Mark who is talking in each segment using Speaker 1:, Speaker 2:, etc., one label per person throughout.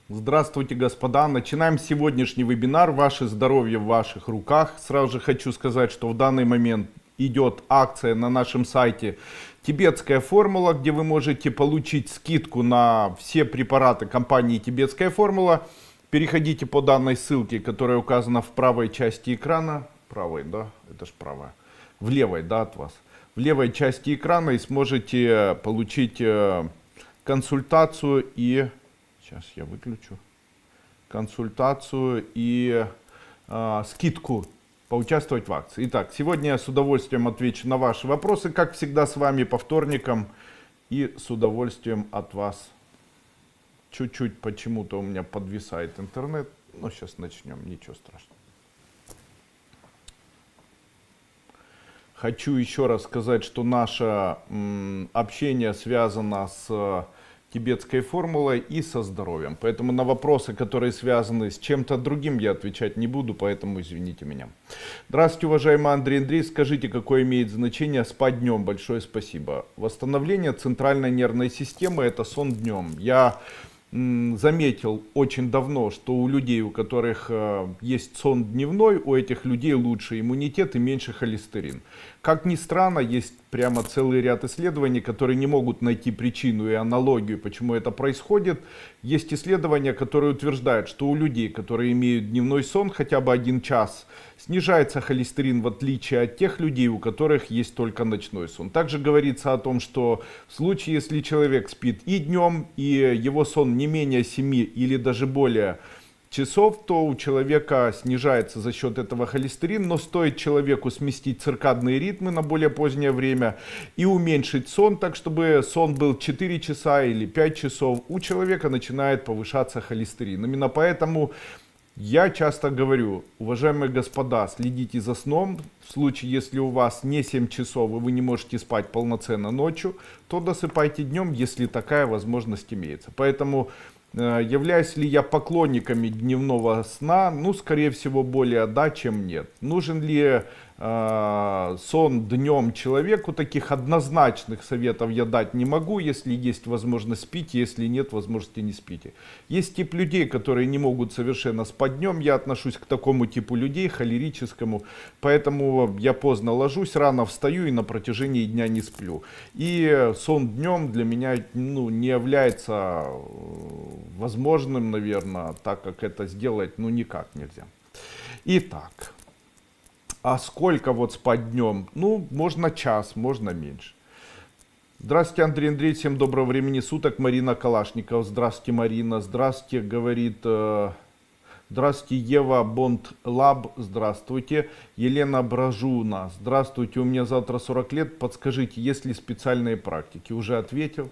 Speaker 1: Здравствуйте, господа. Начинаем сегодняшний вебинар «Ваше здоровье в ваших руках». Сразу же хочу сказать, что в данный момент идет акция на нашем сайте «Тибетская формула», где вы можете получить скидку на все препараты компании «Тибетская формула». Переходите по данной ссылке, которая указана в правой части экрана. Правой, да? Это ж правая. В левой, да, от вас. В левой части экрана и сможете получить консультацию и... Сейчас я выключу. Консультацию и скидку поучаствовать в акции. Итак, сегодня я с удовольствием отвечу на ваши вопросы, как всегда с вами по вторникам. И с удовольствием от вас. Чуть-чуть почему-то у меня подвисает интернет. Но сейчас начнем, ничего страшного. Хочу еще раз сказать, что наше общение связано с тибетской формулой и со здоровьем. Поэтому на вопросы, которые связаны с чем-то другим, я отвечать не буду, поэтому извините меня. Здравствуйте, уважаемый Андрей. Скажите, какое имеет значение спать днем? Большое спасибо. Восстановление центральной нервной системы — это сон днем. Я заметил очень давно, что у людей, у которых есть сон дневной, у этих людей лучше иммунитет и меньше холестерин. Как ни странно, есть прямо целый ряд исследований, которые не могут найти причину и аналогию, почему это происходит. Есть исследования, которые утверждают, что у людей, которые имеют дневной сон хотя бы 1 час, снижается холестерин, в отличие от тех людей, у которых есть только ночной сон. Также говорится о том, что в случае, если человек спит и днем, и его сон не менее 7 или даже более часов, то у человека снижается за счет этого холестерин, но стоит человеку сместить циркадные ритмы на более позднее время и уменьшить сон, так чтобы сон был 4 часа или 5 часов, у человека начинает повышаться холестерин. Именно поэтому я часто говорю, уважаемые господа, следите за сном. В случае, если у вас не 7 часов и вы не можете спать полноценно ночью, то досыпайте днем, если такая возможность имеется. Поэтому являюсь ли я поклонниками дневного сна? Ну, скорее всего, более да, чем нет. Нужен ли сон днем человеку? Таких однозначных советов я дать не могу. Если есть возможность, спите, если нет возможности, не спите. Есть тип людей, которые не могут совершенно спать днем. Я отношусь к такому типу людей, холерическому. Поэтому я поздно ложусь, рано встаю и на протяжении дня не сплю. И сон днем для меня не является возможным, наверное, так как это сделать никак нельзя. Итак. А сколько вот спать днем? Ну, можно час, можно меньше. Здравствуйте, Андрей. Всем доброго времени суток. Марина Калашников. Здравствуйте, Марина. Здравствуйте, говорит. Здравствуйте, Ева Бондлаб. Здравствуйте. Елена Бражуна. Здравствуйте, у меня завтра 40 лет. Подскажите, есть ли специальные практики? Уже ответил.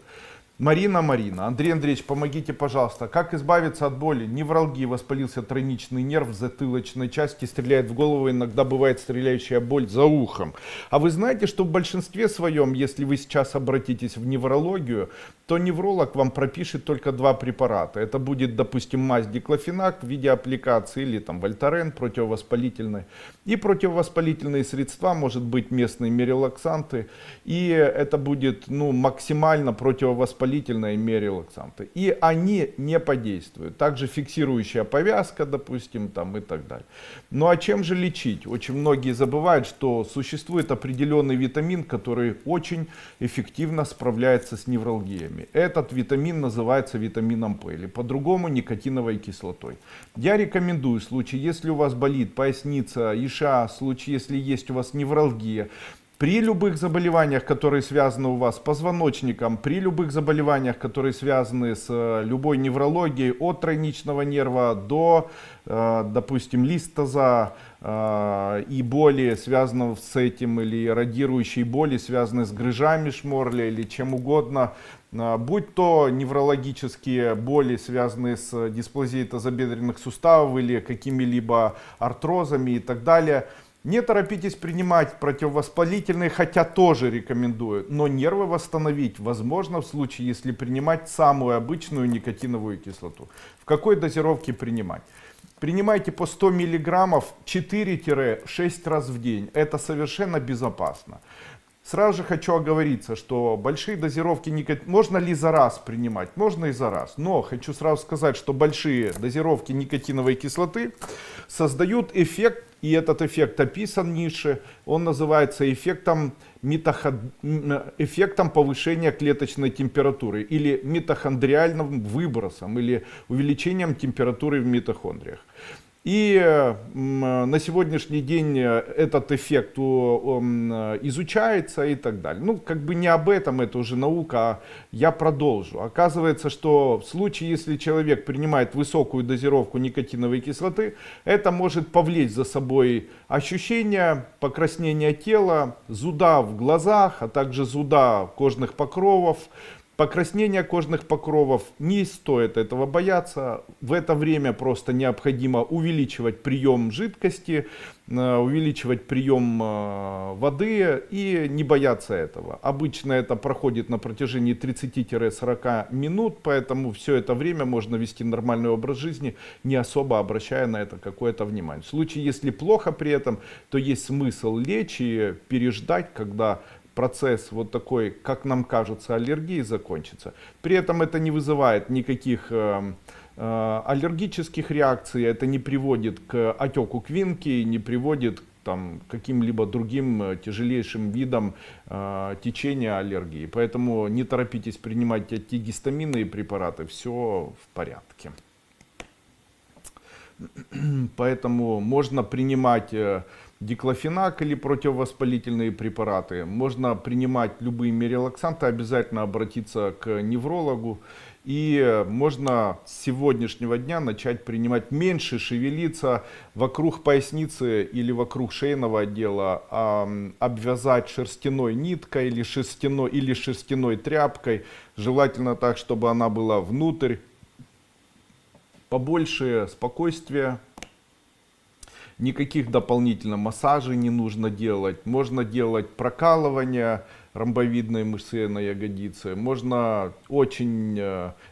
Speaker 1: Марина. Андрей Андреевич, помогите, пожалуйста. Как избавиться от боли? Невралгии, воспалился тройничный нерв в затылочной части, стреляет в голову, иногда бывает стреляющая боль за ухом. А вы знаете, что в большинстве своем, если вы сейчас обратитесь в неврологию, то невролог вам пропишет только 2 препарата. Это будет, допустим, мазь диклофенак в виде аппликации или там вольтарен противовоспалительный. И противовоспалительные средства, может быть, местные мерилаксанты. И это будет максимально противовоспалительные мерилаксанты. И они не подействуют. Также фиксирующая повязка, допустим, там и так далее. Ну а чем же лечить? Очень многие забывают, что существует определенный витамин, который очень эффективно справляется с невралгиями. Этот витамин называется витамином П, или по-другому никотиновой кислотой. Я рекомендую в случае, если у вас болит поясница, ИША, в случае, если есть у вас невралгия, при любых заболеваниях, которые связаны у вас с позвоночником, при любых заболеваниях, которые связаны с любой неврологией, от тройничного нерва до, допустим, листоза и боли, связанного с этим, или радирующей боли, связанные с грыжами шморля или чем угодно, будь то неврологические боли, связанные с дисплазией тазобедренных суставов или какими-либо артрозами и так далее. Не торопитесь принимать противовоспалительные, хотя тоже рекомендую, но нервы восстановить возможно в случае, если принимать самую обычную никотиновую кислоту. В какой дозировке принимать? Принимайте по 100 мг 4-6 раз в день. Это совершенно безопасно. Сразу же хочу оговориться, что большие дозировки никотина, можно ли за раз принимать? Можно и за раз. Но хочу сразу сказать, что большие дозировки никотиновой кислоты создают эффект, и этот эффект описан ниже, он называется эффектом, эффектом повышения клеточной температуры или митохондриальным выбросом или увеличением температуры в митохондриях. И на сегодняшний день этот эффект изучается и так далее. Ну, как бы не об этом, это уже наука, а я продолжу. Оказывается, что в случае, если человек принимает высокую дозировку никотиновой кислоты, это может повлечь за собой ощущение покраснения тела, зуда в глазах, а также зуда кожных покровов. Покраснение кожных покровов, не стоит этого бояться. В это время просто необходимо увеличивать прием жидкости, увеличивать прием воды и не бояться этого. Обычно это проходит на протяжении 30-40 минут, поэтому все это время можно вести нормальный образ жизни, не особо обращая на это какое-то внимание. В случае, если плохо при этом, то есть смысл лечь и переждать, когда процесс вот такой, как нам кажется, аллергии закончится. При этом это не вызывает никаких аллергических реакций, это не приводит к отеку квинки, не приводит к каким-либо другим тяжелейшим видам течения аллергии. Поэтому не торопитесь принимать антигистаминные препараты, все в порядке. Поэтому можно принимать диклофенак или противовоспалительные препараты. Можно принимать любые релаксанты, обязательно обратиться к неврологу. И можно с сегодняшнего дня начать принимать, меньше шевелиться вокруг поясницы или вокруг шейного отдела, обвязать шерстяной ниткой или шерстяной тряпкой. Желательно так, чтобы она была внутрь. Побольше спокойствия. Никаких дополнительных массажей не нужно делать. Можно делать прокалывание ромбовидной мышцы на ягодице. Можно очень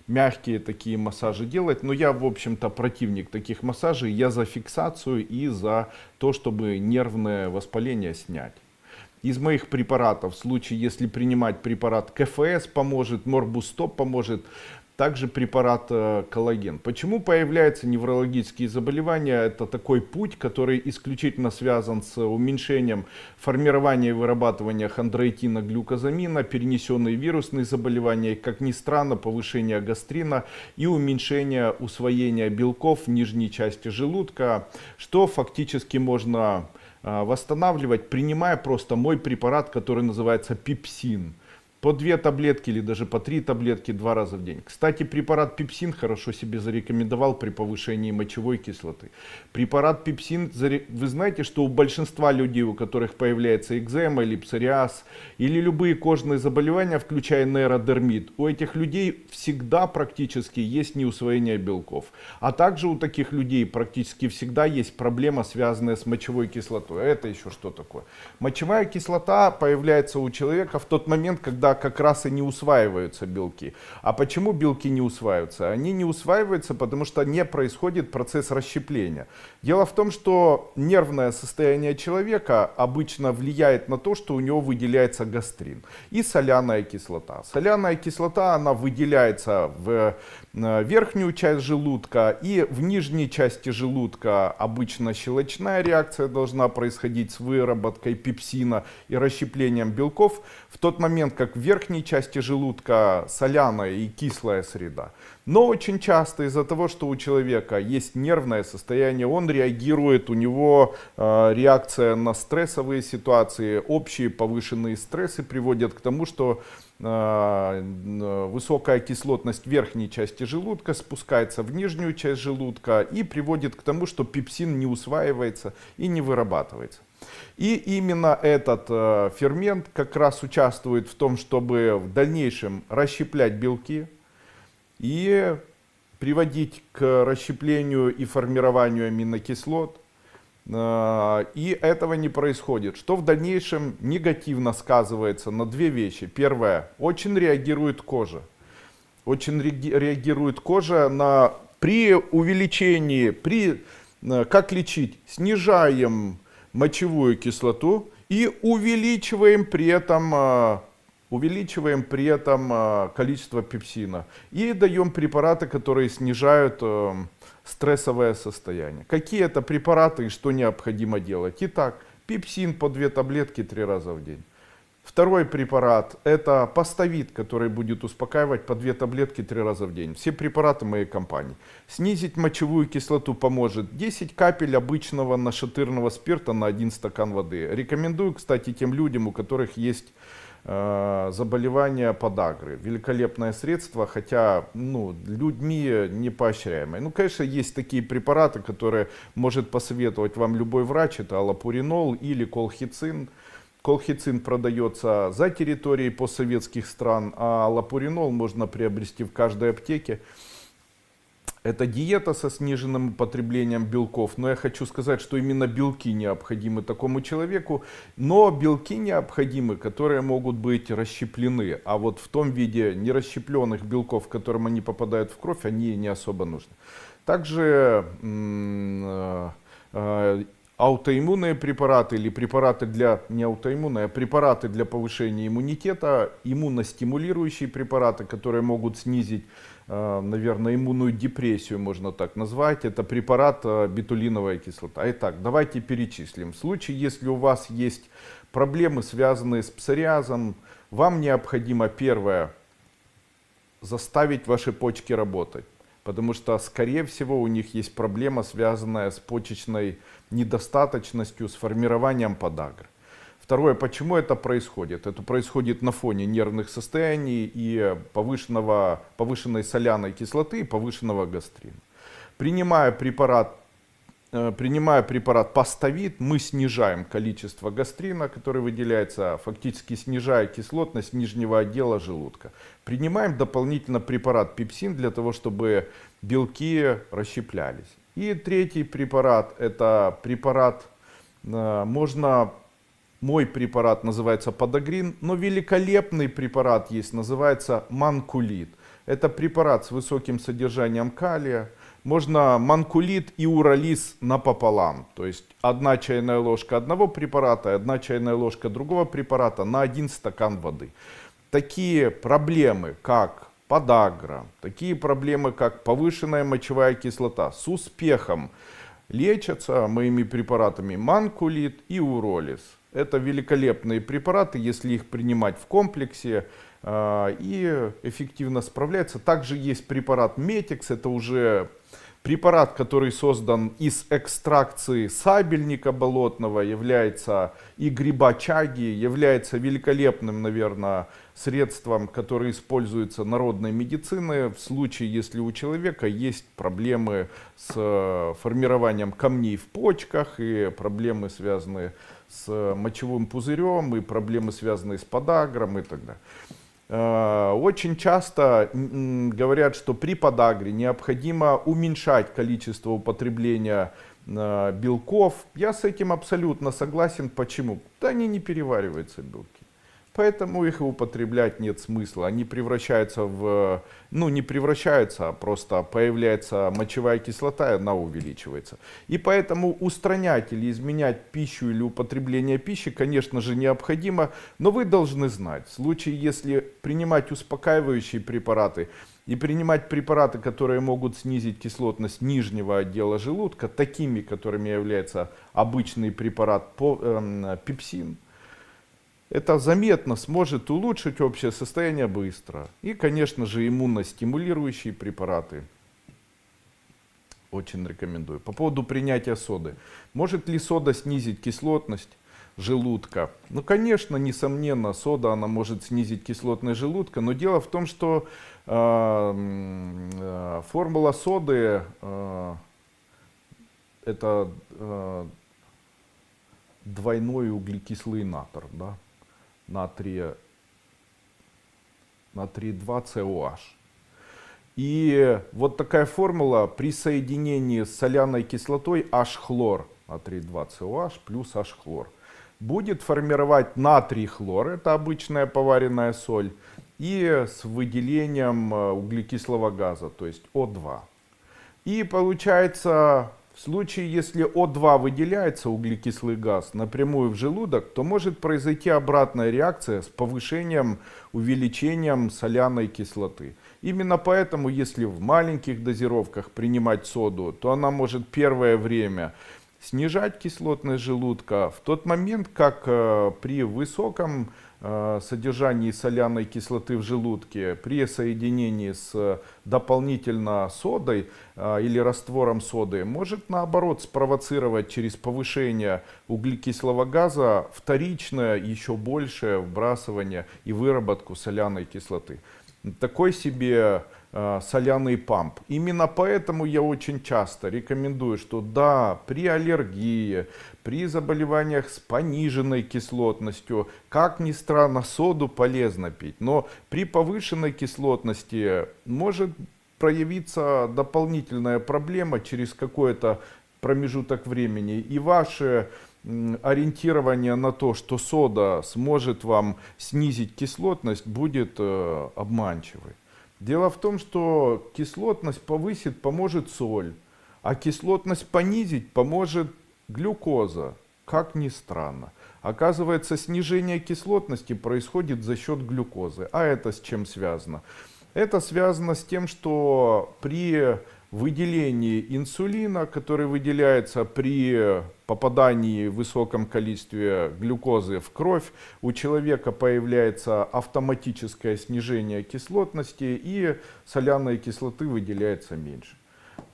Speaker 1: мягкие такие массажи делать. Но я, в общем-то, противник таких массажей. Я за фиксацию и за то, чтобы нервное воспаление снять. Из моих препаратов, в случае, если принимать препарат КФС поможет, Морбустоп поможет, также препарат коллаген. Почему появляются неврологические заболевания? Это такой путь, который исключительно связан с уменьшением формирования и вырабатывания хондроитина, глюкозамина, перенесенные вирусные заболевания, и, как ни странно, повышение гастрина и уменьшение усвоения белков в нижней части желудка, что фактически можно восстанавливать, принимая просто мой препарат, который называется пепсин. По 2 таблетки или даже по 3 таблетки 2 раза в день. Кстати, препарат пепсин хорошо себе зарекомендовал при повышении мочевой кислоты. Препарат пепсин, вы знаете, что у большинства людей, у которых появляется экзема или псориаз, или любые кожные заболевания, включая нейродермит, у этих людей всегда практически есть неусвоение белков. А также у таких людей практически всегда есть проблема, связанная с мочевой кислотой. А это еще что такое? Мочевая кислота появляется у человека в тот момент, когда как раз и не усваиваются белки. А почему белки не усваиваются? Они не усваиваются, потому что не происходит процесс расщепления. Дело в том, что нервное состояние человека обычно влияет на то, что у него выделяется гастрин и соляная кислота. Соляная кислота, она выделяется в верхнюю часть желудка, и в нижней части желудка обычно щелочная реакция должна происходить с выработкой пепсина и расщеплением белков, в тот момент как в верхней части желудка соляная и кислая среда. Но очень часто из-за того, что у человека есть нервное состояние, он реагирует, у него реакция на стрессовые ситуации, общие повышенные стрессы приводят к тому, что высокая кислотность верхней части желудка спускается в нижнюю часть желудка и приводит к тому, что пепсин не усваивается и не вырабатывается. И именно этот фермент как раз участвует в том, чтобы в дальнейшем расщеплять белки и приводить к расщеплению и формированию аминокислот. И этого не происходит, что в дальнейшем негативно сказывается на 2 вещи. Первое, очень реагирует кожа. Очень реагирует кожа при увеличении, как лечить? Снижаем мочевую кислоту И увеличиваем при этом количество пепсина. И даем препараты, которые снижают стрессовое состояние. Какие это препараты и что необходимо делать? Итак, пепсин по 2 таблетки 3 раза в день. Второй препарат — это паставит, который будет успокаивать по 2 таблетки 3 раза в день. Все препараты моей компании. Снизить мочевую кислоту поможет 10 капель обычного нашатырного спирта на 1 стакан воды. Рекомендую, кстати, тем людям, у которых есть заболевания подагры. Великолепное средство, хотя людьми не поощряемое. Конечно, есть такие препараты, которые может посоветовать вам любой врач. Это аллопуринол или колхицин. Колхицин продается за территорией постсоветских стран, а аллопуринол можно приобрести в каждой аптеке. Это диета со сниженным употреблением белков, но я хочу сказать, что именно белки необходимы такому человеку, но белки необходимы, которые могут быть расщеплены, а вот в том виде нерасщепленных белков, в котором они попадают в кровь, они не особо нужны. Также аутоиммунные препараты или препараты для не аутоиммунные, а препараты для повышения иммунитета, иммуностимулирующие препараты, которые могут снизить, наверное, иммунную депрессию, можно так назвать. Это препарат бетулиновая кислота. Итак, давайте перечислим. В случае, если у вас есть проблемы, связанные с псориазом, вам необходимо, первое, заставить ваши почки работать. Потому что, скорее всего, у них есть проблема, связанная с почечной недостаточностью, с формированием подагры. Второе, почему это происходит? Это происходит на фоне нервных состояний и повышенной соляной кислоты и повышенного гастрина. Принимая препарат паставит, мы снижаем количество гастрина, который выделяется, фактически снижая кислотность нижнего отдела желудка. Принимаем дополнительно препарат пепсин для того, чтобы белки расщеплялись. И третий препарат, это препарат, мой препарат называется подагрин, но великолепный препарат есть, называется манкулит. Это препарат с высоким содержанием калия. Можно манкулит и урализ напополам. То есть 1 чайная ложка одного препарата и 1 чайная ложка другого препарата на 1 стакан воды. Такие проблемы, как подагра, такие проблемы, как повышенная мочевая кислота, с успехом лечатся моими препаратами манкулит и уролиз. Это великолепные препараты, если их принимать в комплексе, и эффективно справляется. Также есть препарат Метикс, это уже препарат, который создан из экстракции сабельника болотного, является и гриба чаги, является великолепным, наверное, средством, которое используется народной медициной в случае, если у человека есть проблемы с формированием камней в почках и проблемы, связанные с мочевым пузырем, и проблемы, связанные с подагром и так далее. Очень часто говорят, что при подагре необходимо уменьшать количество употребления белков. Я с этим абсолютно согласен. Почему? Да они не перевариваются, белки. Поэтому их и употреблять нет смысла. Они превращаются не превращаются, а просто появляется мочевая кислота, и она увеличивается. И поэтому устранять или изменять пищу или употребление пищи, конечно же, необходимо. Но вы должны знать, в случае, если принимать успокаивающие препараты и принимать препараты, которые могут снизить кислотность нижнего отдела желудка, такими, которыми является обычный препарат пепсин, это заметно сможет улучшить общее состояние быстро. И, конечно же, иммуностимулирующие препараты. Очень рекомендую. По поводу принятия соды. Может ли сода снизить кислотность желудка? Ну, конечно, несомненно, сода она может снизить кислотность желудка. Но дело в том, что формула соды это двойной углекислый натр. Да? Натрия 2COH. И вот такая формула при соединении с соляной кислотой H-хлор, натрий 2COH плюс H-хлор, будет формировать натрий-хлор, это обычная поваренная соль, и с выделением углекислого газа, то есть О2. И получается, В случае, если О2 выделяется, углекислый газ, напрямую в желудок, то может произойти обратная реакция с повышением, увеличением соляной кислоты. Именно поэтому, если в маленьких дозировках принимать соду, то она может первое время снижать кислотность желудка, в тот момент как при высоком содержании соляной кислоты в желудке при соединении с дополнительно содой или раствором соды может наоборот спровоцировать через повышение углекислого газа вторичное еще большее вбрасывание и выработку соляной кислоты. Такой себе соляный памп. Именно поэтому я очень часто рекомендую, что да, при аллергии, при заболеваниях с пониженной кислотностью, как ни странно, соду полезно пить, но при повышенной кислотности может проявиться дополнительная проблема через какой-то промежуток времени, и ваше ориентирование на то, что сода сможет вам снизить кислотность, будет обманчивой. Дело в том, что кислотность повысит, поможет соль, а кислотность понизить поможет глюкоза, как ни странно. Оказывается, снижение кислотности происходит за счет глюкозы. А это с чем связано? Это связано с тем, что при выделении инсулина, который выделяется при попадании в высоком количестве глюкозы в кровь, у человека появляется автоматическое снижение кислотности и соляной кислоты выделяется меньше.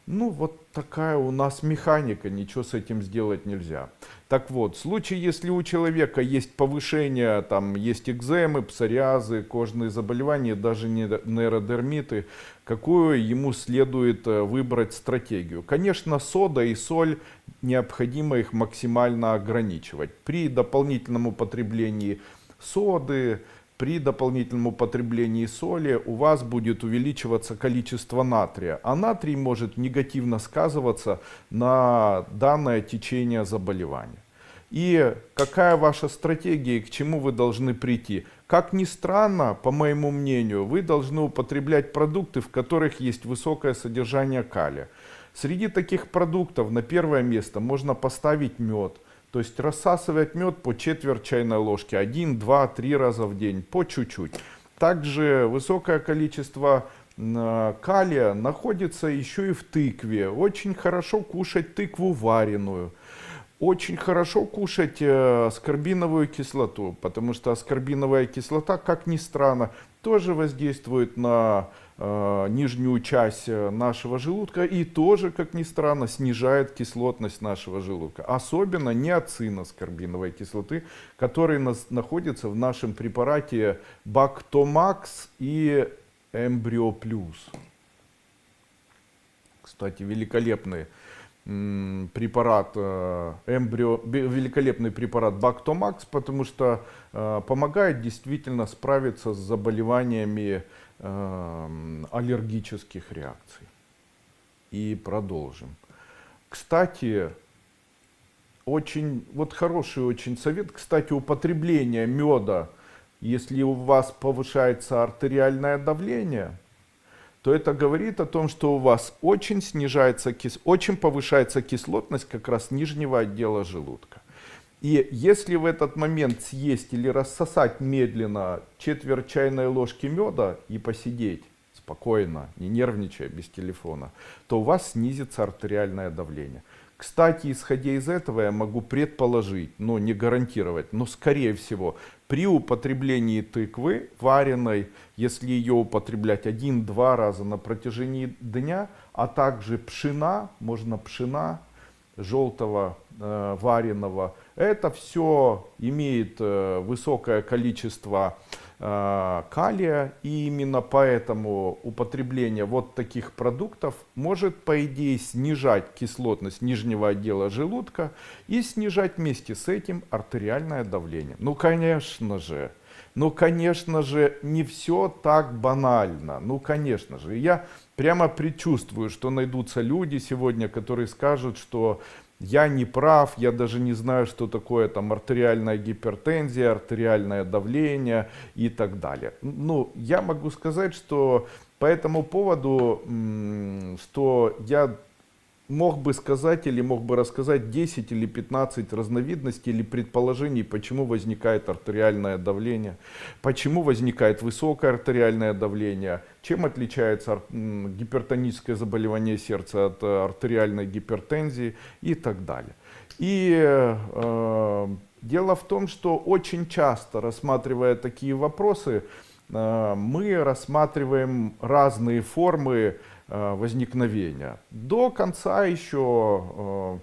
Speaker 1: Ну вот такая у нас механика, ничего с этим сделать нельзя. Так вот, в случае, если у человека есть повышение, там есть экземы, псориазы, кожные заболевания, даже нейродермиты, какую ему следует выбрать стратегию? Конечно, сода и соль, необходимо их максимально ограничивать. При дополнительном употреблении соды, при дополнительном употреблении соли у вас будет увеличиваться количество натрия, а натрий может негативно сказываться на данное течение заболевания. И какая ваша стратегия и к чему вы должны прийти? Как ни странно, по моему мнению, вы должны употреблять продукты, в которых есть высокое содержание калия. Среди таких продуктов на первое место можно поставить мед. То есть рассасывать мед по четверть чайной ложки, 1, 2, 3 раза в день, по чуть-чуть. Также высокое количество калия находится еще и в тыкве. Очень хорошо кушать тыкву вареную. Очень хорошо кушать аскорбиновую кислоту, потому что аскорбиновая кислота, как ни странно, тоже воздействует на нижнюю часть нашего желудка и тоже, как ни странно, снижает кислотность нашего желудка. Особенно ниацин аскорбиновой кислоты, который находится в нашем препарате Бактомакс и Эмбрио Плюс. Кстати, великолепный препарат великолепный препарат Бактомакс, потому что помогает действительно справиться с заболеваниями аллергических реакций. И продолжим. Кстати, хороший очень совет. Кстати, употребление меда, если у вас повышается артериальное давление, то это говорит о том, что у вас очень повышается кислотность как раз нижнего отдела желудка. И если в этот момент съесть или рассосать медленно четверть чайной ложки меда и посидеть спокойно, не нервничая, без телефона, то у вас снизится артериальное давление. Кстати, исходя из этого, я могу предположить, но не гарантировать, но скорее всего, при употреблении тыквы вареной, если ее употреблять 1-2 раза на протяжении дня, а также пшена, можно пшена желтого вареного, это все имеет высокое количество калия, и именно поэтому употребление вот таких продуктов может, по идее, снижать кислотность нижнего отдела желудка и снижать вместе с этим артериальное давление. Ну, конечно же, не все так банально. Ну, конечно же, я прямо предчувствую, что найдутся люди сегодня, которые скажут, что я не прав, я даже не знаю, что такое там артериальная гипертензия, артериальное давление и так далее. Ну, я могу сказать, что по этому поводу, что я мог бы сказать или мог бы рассказать 10 или 15 разновидностей или предположений, почему возникает артериальное давление, почему возникает высокое артериальное давление, чем отличается гипертоническое заболевание сердца от артериальной гипертензии и так далее. И дело в том, что очень часто, рассматривая такие вопросы, мы рассматриваем разные формы возникновения. До конца еще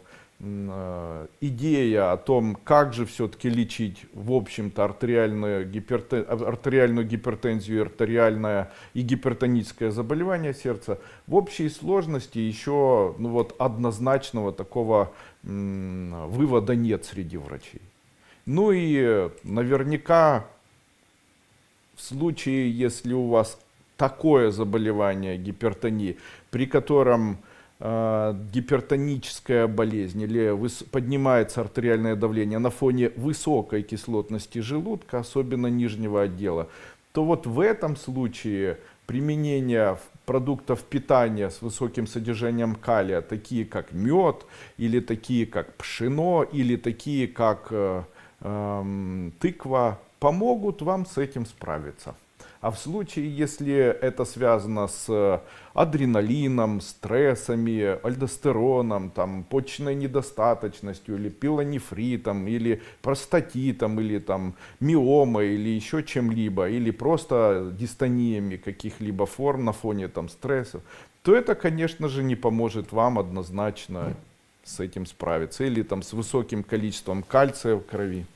Speaker 1: идея о том, как же все-таки лечить, в общем-то, артериальную гипертензию, артериальное и гипертоническое заболевание сердца, в общей сложности еще однозначного такого вывода нет среди врачей. Ну и наверняка в случае, если у вас такое заболевание гипертонии, при котором гипертоническая болезнь или поднимается артериальное давление на фоне высокой кислотности желудка, особенно нижнего отдела, то вот в этом случае применение продуктов питания с высоким содержанием калия, такие как мед, или такие как пшено, или такие как тыква, помогут вам с этим справиться. А в случае, если это связано с адреналином, стрессами, альдостероном, почечной недостаточностью, или пилонефритом, или простатитом, или миомой, или еще чем-либо, или просто дистониями каких-либо форм на фоне стрессов, то это, конечно же, не поможет вам однозначно с этим справиться. Или с высоким количеством кальция в крови.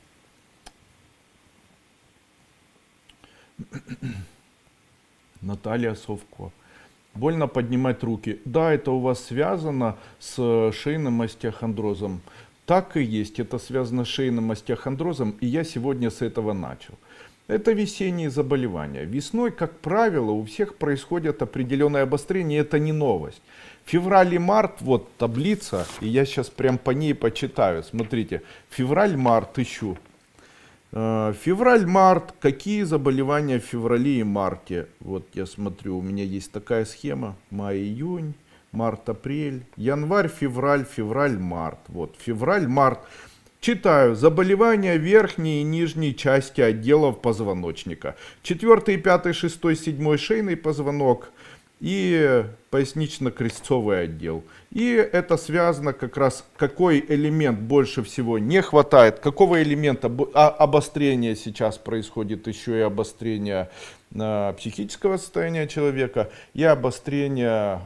Speaker 1: Наталья Совко. Больно поднимать руки. Да, это у вас связано с шейным остеохондрозом. Так и есть, это связано с шейным остеохондрозом, и я сегодня с этого начал. Это весенние заболевания. Весной, как правило, у всех происходит определенное обострение, это не новость. Февраль и март, вот таблица, и я сейчас прям по ней почитаю. Смотрите, февраль-март ищу. Февраль-март, какие заболевания в феврале и марте? Вот я смотрю, у меня есть такая схема. Май-июнь, март-апрель, январь-февраль, февраль-март. Вот, февраль-март. Читаю. Заболевания верхней и нижней части отделов позвоночника. 4, 5, 6, 7 шейный позвонок и пояснично-крестцовый отдел. И это связано как раз, какой элемент больше всего не хватает, какого элемента обострения сейчас происходит, еще и обострение психического состояния человека и обострение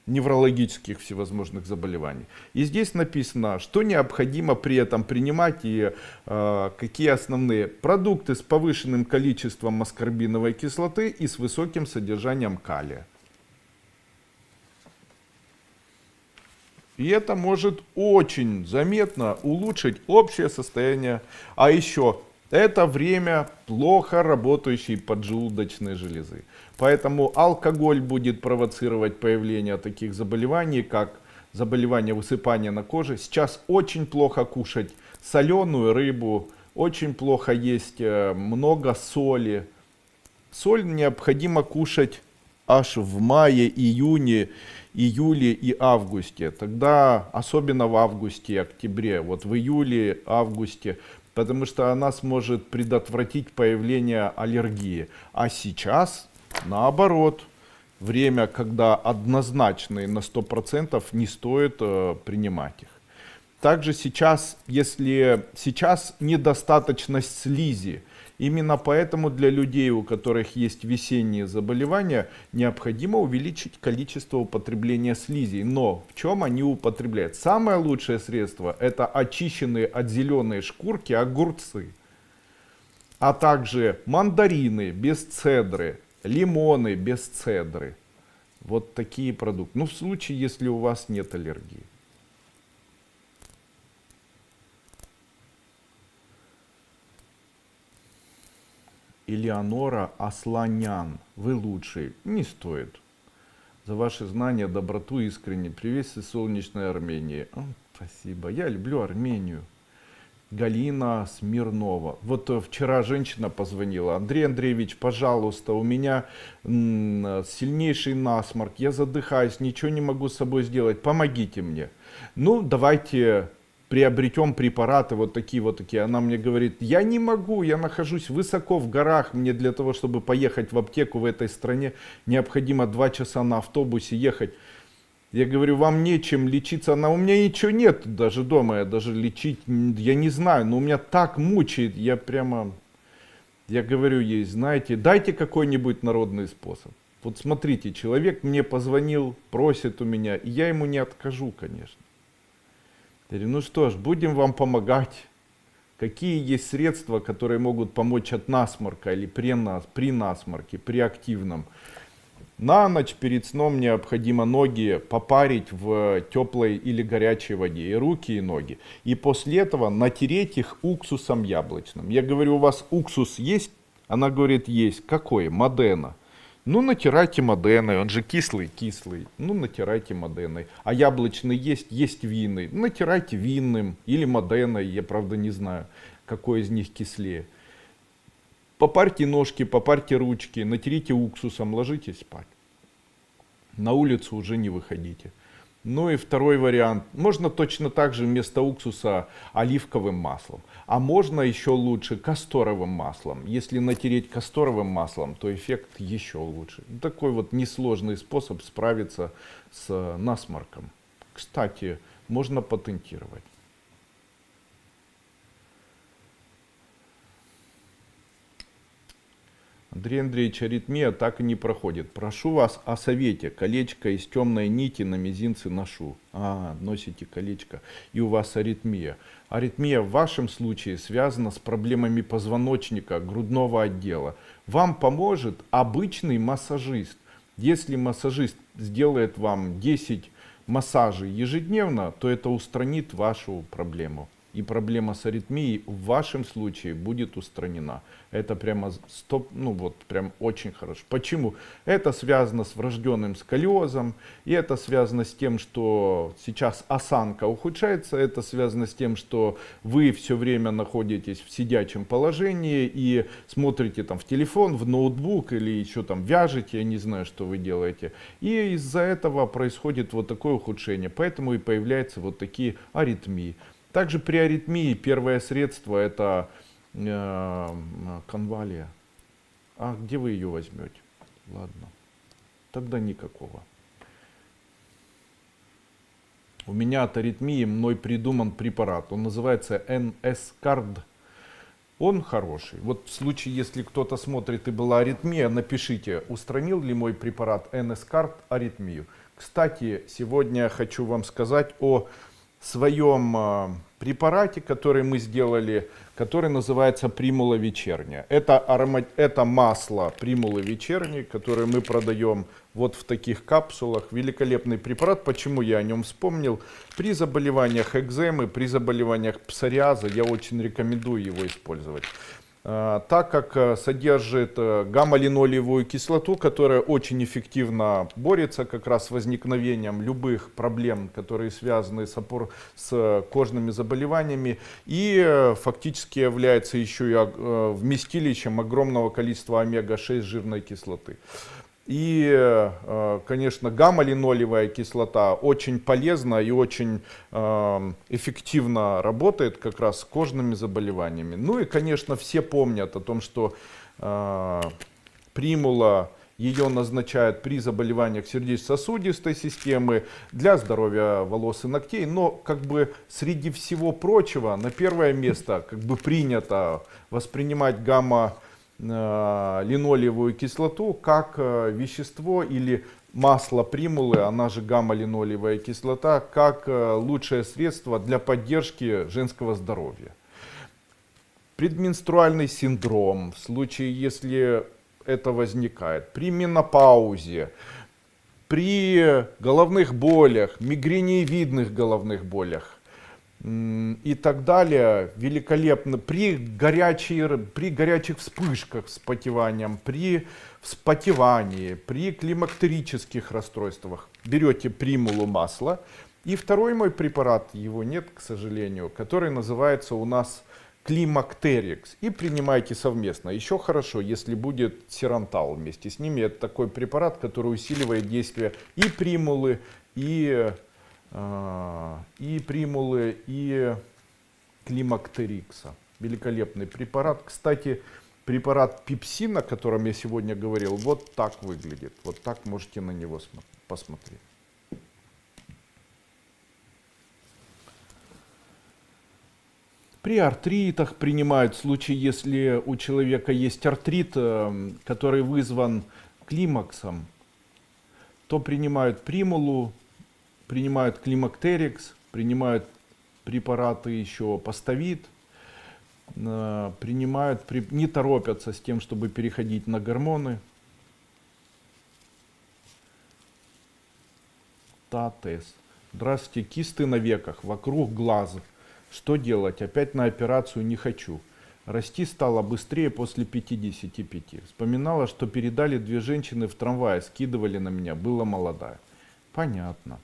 Speaker 1: неврологических всевозможных заболеваний. И здесь написано, что необходимо при этом принимать и какие основные продукты с повышенным количеством аскорбиновой кислоты и с высоким содержанием калия. И это может очень заметно улучшить общее состояние. А еще это время плохо работающей поджелудочной железы. Поэтому алкоголь будет провоцировать появление таких заболеваний, как заболевание высыпания на коже. Сейчас очень плохо кушать соленую рыбу, очень плохо есть много соли. Соль необходимо кушать аж в мае, июне, июле и августе. Тогда, особенно в августе и октябре, вот в июле, августе, потому что она сможет предотвратить появление аллергии. А сейчас, наоборот, время, когда однозначно и на 100% не стоит принимать их. Также сейчас, если сейчас недостаточность слизи, именно поэтому для людей, у которых есть весенние заболевания, необходимо увеличить количество употребления слизи. Но в чем они употребляют? Самое лучшее средство — это очищенные от зеленой шкурки огурцы, а также мандарины без цедры, лимоны без цедры. Вот такие продукты. Ну, в случае, если у вас нет аллергии. Элеонора Асланян, вы лучший. Не стоит. За ваши знания, доброту, искренне. Приветствую солнечной Армении. Спасибо. Я люблю Армению. Галина Смирнова. Вот вчера женщина позвонила. Андрей Андреевич, пожалуйста, у меня сильнейший насморк, я задыхаюсь, ничего не могу с собой сделать, помогите мне. Ну, давайте приобретем препараты вот такие вот такие. Она мне говорит, я не могу, я нахожусь высоко в горах, мне для того, чтобы поехать в аптеку в этой стране, необходимо 2 часа на автобусе ехать. Я говорю, вам нечем лечиться, у меня ничего нет даже дома, я даже лечить, я не знаю, но у меня так мучает, я говорю ей, знаете, дайте какой-нибудь народный способ. Вот смотрите, человек мне позвонил, просит у меня, и я ему не откажу, конечно. Я говорю, ну что ж, будем вам помогать. Какие есть средства, которые могут помочь от насморка или при насморке, при активном. На ночь перед сном необходимо ноги попарить в теплой или горячей воде, и руки, и ноги. И после этого натереть их уксусом яблочным. Я говорю, у вас уксус есть? Она говорит, есть. Какой? Модена. Ну, натирайте моденой, он же кислый. Ну, натирайте моденой. А яблочный есть? Есть винный. Натирайте винным или моденой, я правда не знаю, какой из них кислее. Попарьте ножки, попарьте ручки, натерите уксусом, ложитесь спать. На улицу уже не выходите. Ну и второй вариант. Можно точно так же вместо уксуса оливковым маслом. А можно еще лучше касторовым маслом. Если натереть касторовым маслом, то эффект еще лучше. Такой вот несложный способ справиться с насморком. Кстати, можно патентировать. Андрей Андреевич, аритмия так и не проходит. Прошу вас о совете. Колечко из темной нити на мизинце ношу. Носите колечко, и у вас аритмия. Аритмия в вашем случае связана с проблемами позвоночника, грудного отдела. Вам поможет обычный массажист. Если массажист сделает вам 10 массажей ежедневно, то это устранит вашу проблему. И проблема с аритмией в вашем случае будет устранена. Это прямо прям очень хорошо. Почему? Это связано с врожденным сколиозом, и это связано с тем, что сейчас осанка ухудшается, это связано с тем, что вы все время находитесь в сидячем положении и смотрите там в телефон, в ноутбук или еще там вяжете, я не знаю, что вы делаете. И из-за этого происходит вот такое ухудшение, поэтому и появляются вот такие аритмии. Также при аритмии первое средство это конвалия. А где вы ее возьмете? Ладно, тогда никакого. У меня от аритмии мной придуман препарат. Он называется NS-Card. Он хороший. Вот в случае, если кто-то смотрит и была аритмия, напишите, устранил ли мой препарат NS-Card аритмию. Кстати, сегодня я хочу вам сказать о своем препарате, который мы сделали, который называется примула вечерняя. Это масло примулы вечерней, которое мы продаем вот в таких капсулах. Великолепный препарат. Почему я о нем вспомнил? При заболеваниях экземы, при заболеваниях псориаза я очень рекомендую его использовать. Так как содержит гамма-линолеевую кислоту, которая очень эффективно борется как раз с возникновением любых проблем, которые связаны с кожными заболеваниями, и фактически является еще и вместилищем огромного количества омега-6 жирной кислоты. И, конечно, гамма-линолеевая кислота очень полезна и очень эффективно работает как раз с кожными заболеваниями. Ну и, конечно, все помнят о том, что примула ее назначают при заболеваниях сердечно-сосудистой системы, для здоровья волос и ногтей. Но как бы среди всего прочего на первое место как бы принято воспринимать гамма-линолеевую кислоту как вещество или масло примулы, она же гамма-линолеевая кислота, как лучшее средство для поддержки женского здоровья. Предменструальный синдром, в случае, если это возникает, при менопаузе, при головных болях, мигренеевидных головных болях и так далее, великолепно, при горячих вспышках с потеванием, при вспотевании, при климактерических расстройствах берете примулу масла И второй мой препарат, его нет, к сожалению, который называется у нас Климактерикс. И принимайте совместно. Еще хорошо, если будет Сирантал вместе с ними. Это такой препарат, который усиливает действие и примулы, и Климактерикса. Великолепный препарат. Кстати, препарат пепсина, о котором я сегодня говорил, вот так выглядит. Вот так можете на него посмотреть. При артритах принимают в случае, если у человека есть артрит, который вызван климаксом, то принимают примулу, принимают климактерикс, принимают препараты еще поставит, принимают, не торопятся с тем, чтобы переходить на гормоны. Татес. Здравствуйте, кисты на веках, вокруг глаза. Что делать? Опять на операцию не хочу. Расти стало быстрее после 55. Вспоминала, что передали 2 женщины в трамвае, скидывали на меня, была молодая. Понятно.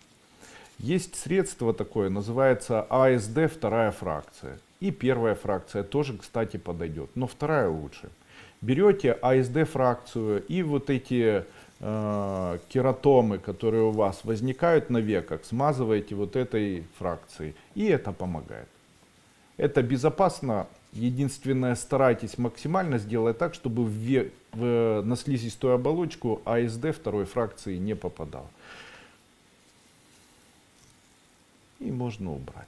Speaker 1: Есть средство такое, называется АСД, вторая фракция. И первая фракция тоже, кстати, подойдет, но вторая лучше. Берете АСД фракцию и вот эти кератомы, которые у вас возникают на веках, смазываете вот этой фракцией, и это помогает. Это безопасно. Единственное, старайтесь максимально сделать так, чтобы на слизистую оболочку АСД второй фракции не попадал. И можно убрать.